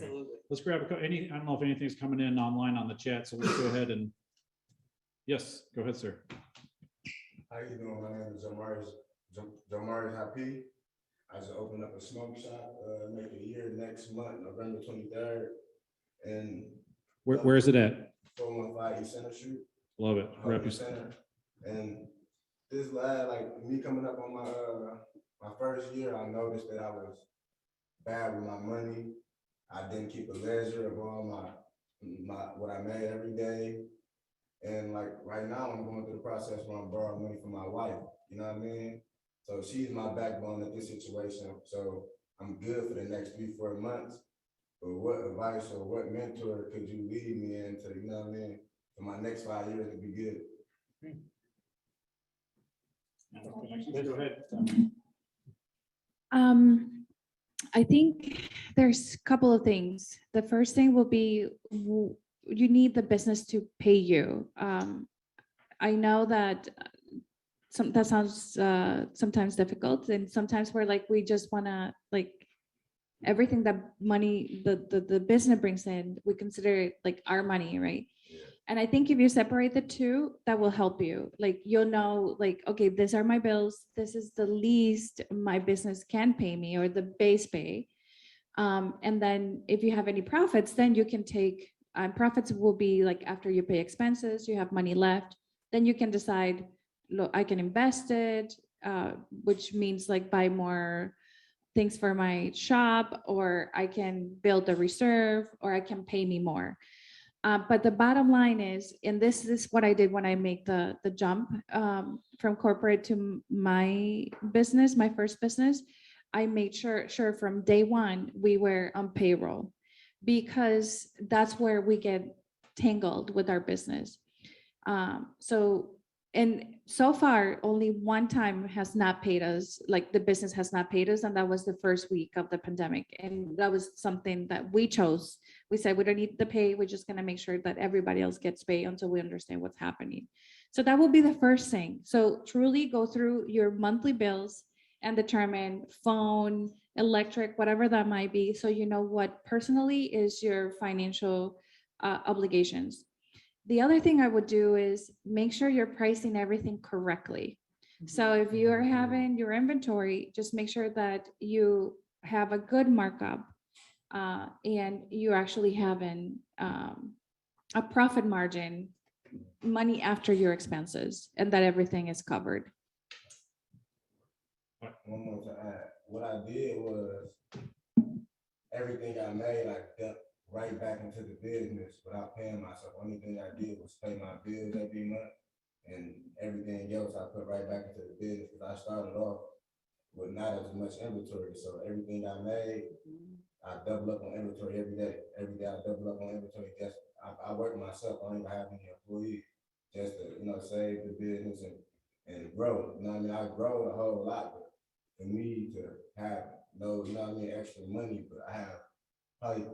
let's grab I don't know if anything's coming in online on the chat. So let's go ahead and, yes, go ahead, sir. How you doing? My name is Jamari Happy. I just opened up a smoke shop, make it a year next month, November 23rd. And Where is it at? 415 East Center Street. Love it. Rep your Center. And this lad, like me coming up on my first year, I noticed that I was bad with my money. I didn't keep a ledger of all my what I made every day. And like right now, I'm going through the process where I'm borrowing money from my wife. You know what I mean? So she's my backbone at this situation. So I'm good for the next 3-4 months. But what advice or what mentor could you lead me into, you know what I mean, for my next 5 years to be good? Go ahead. I think there's a couple of things. The first thing will be you need the business to pay you. I know that that sounds sometimes difficult, and sometimes we're like, we just want to like everything that money the business brings in, we consider it like our money, right? And I think if you separate the two, that will help you. Like, you'll know, like, okay, these are my bills. This is the least my business can pay me, or the base pay. And then if you have any profits, then you can take, profits will be like after you pay expenses, you have money left, then you can decide, look, I can invest it, which means like buy more things for my shop, or I can build a reserve, or I can pay me more. But the bottom line is, and this is what I did when I made the jump from corporate to my business, my first business, I made sure from day one, we were on payroll, because that's where we get tangled with our business. And so far, only one time has not paid us, like the business has not paid us, and that was the first week of the pandemic. And that was something that we chose. We said, we don't need the pay, we're just gonna make sure that everybody else gets paid until we understand what's happening. So that will be the first thing. So truly go through your monthly bills and determine phone, electric, whatever that might be, so you know what personally is your financial obligations. The other thing I would do is make sure you're pricing everything correctly. So if you are having your inventory, just make sure that you have a good markup and you're actually having a profit margin, money after your expenses, and that everything is covered. One more to add. What I did was everything I made, I dumped right back into the business without paying myself. Only thing I did was pay my bills every month, and everything else I put right back into the business, because I started off with not as much inventory. So everything I made, I double up on inventory every day. Every day I double up on inventory. Just I work myself. I don't even have any employees, just to, you know, save the business and grow. You know what I mean? I grow a whole lot, but for me to have no, you know what I mean, extra money, but I have probably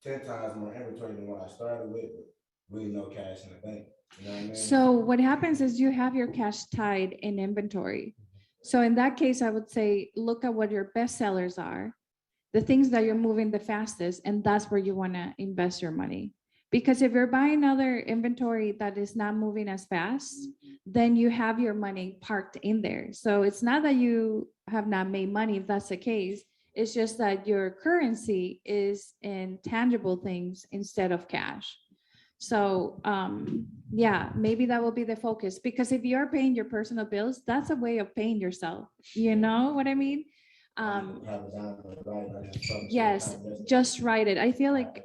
10 times more inventory than what I started with, but really no cash in the bank. You know what I mean? So what happens is you have your cash tied in inventory. So in that case, I would say, look at what your best sellers are, the things that you're moving the fastest, and that's where you want to invest your money. Because if you're buying other inventory that is not moving as fast, then you have your money parked in there. So it's not that you have not made money, if that's the case. It's just that your currency is in tangible things instead of cash. So yeah, maybe that will be the focus, because if you're paying your personal bills, that's a way of paying yourself. You know what I mean? Yes, just write it. I feel like,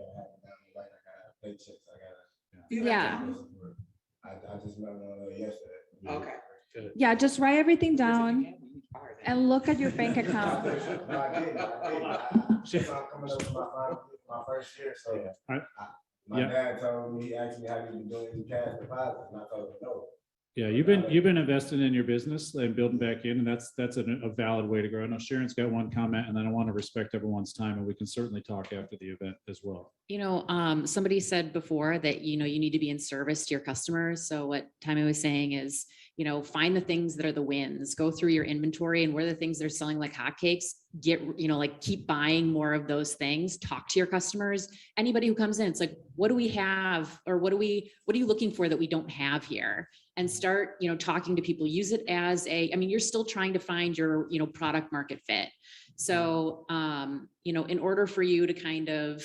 yeah. I just met one yesterday. Okay. Yeah, just write everything down and look at your bank account. I'm coming up to my first year, so my dad told me, he asked me how you been doing your cash deposits, and I told him no. Yeah, you've been investing in your business and building back in, and that's a valid way to grow. I know Sharon's got one comment, and then I want to respect everyone's time, and we can certainly talk after the event as well. Somebody said before that, you need to be in service to your customers. So what Timmy was saying is, find the things that are the wins, go through your inventory, and where the things that are selling like hotcakes, keep buying more of those things, talk to your customers. Anybody who comes in, it's like, what do we have? Or what are you looking for that we don't have here? And start, talking to people, use it as you're still trying to find your, product market fit. So, in order for you to kind of,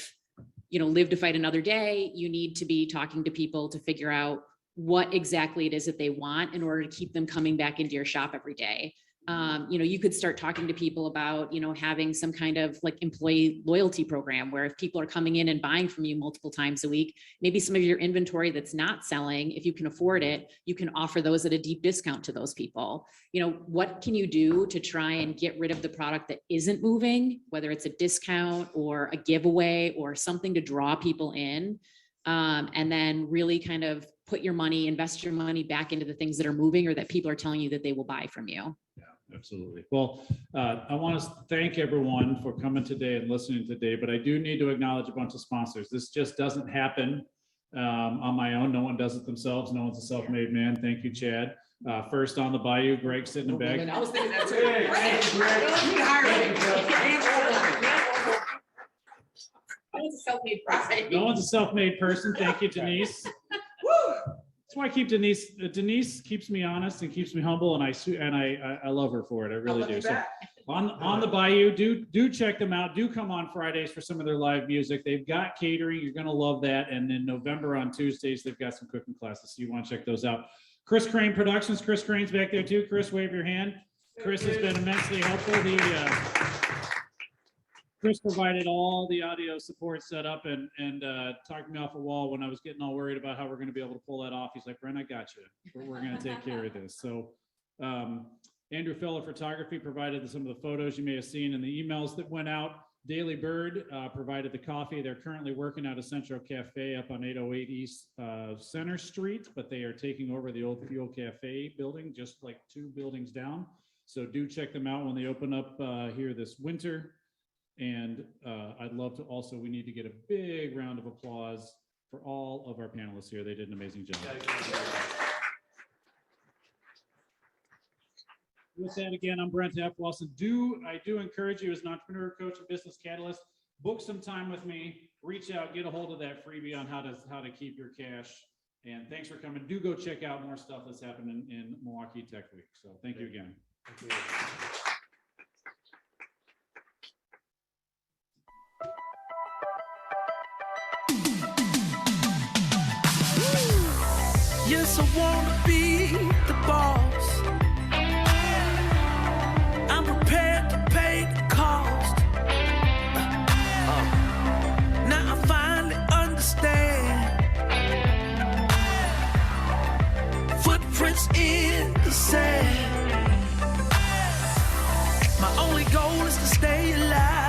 live to fight another day, you need to be talking to people to figure out what exactly it is that they want in order to keep them coming back into your shop every day. You could start talking to people about, having some kind of like employee loyalty program where if people are coming in and buying from you multiple times a week, maybe some of your inventory that's not selling, if you can afford it, you can offer those at a deep discount to those people. What can you do to try and get rid of the product that isn't moving, whether it's a discount or a giveaway or something to draw people in, and then really kind of invest your money back into the things that are moving or that people are telling you that they will buy from you. Absolutely. Well, I want to thank everyone for coming today and listening today, but I do need to acknowledge a bunch of sponsors. This just doesn't happen on my own. No one does it themselves. No one's a self-made man. Thank you, Chad. First on the Bayou, Greg sitting in back. I was thinking that's No one's a self-made person. No one's a self-made person. Thank you, Denise. That's why I keep Denise. Denise keeps me honest and keeps me humble, and I love her for it. I really do. So on the Bayou, do check them out. Do come on Fridays for some of their live music. They've got catering. You're gonna love that. And in November on Tuesdays, they've got some cooking classes. So you want to check those out. Chris Crane Productions. Chris Crane's back there too. Chris, wave your hand. Chris has been immensely helpful. Chris provided all the audio support set up and talked me off a wall when I was getting all worried about how we're going to be able to pull that off. He's like, Brent, I got you. We're going to take care of this. So Andrew Feller Photography provided some of the photos you may have seen in the emails that went out. Daily Bird provided the coffee. They're currently working out a Central Cafe up on 808 East Center Street, but they are taking over the old Fuel Cafe building, just like 2 buildings down. So do check them out when they open up here this winter. And I'd love to also, we need to get a big round of applause for all of our panelists here. They did an amazing job. With that, again, I'm Brent F. Wilson. I do encourage you as an entrepreneur, coach, and business catalyst, book some time with me, reach out, get a hold of that freebie on how to keep your cash. And thanks for coming. Do go check out more stuff that's happening in Milwaukee Tech Week. So thank you again. Thank you. Yes, I wanna be the boss. I'm prepared to pay the cost. Now I finally understand. Footprints in the sand. My only goal is to stay alive.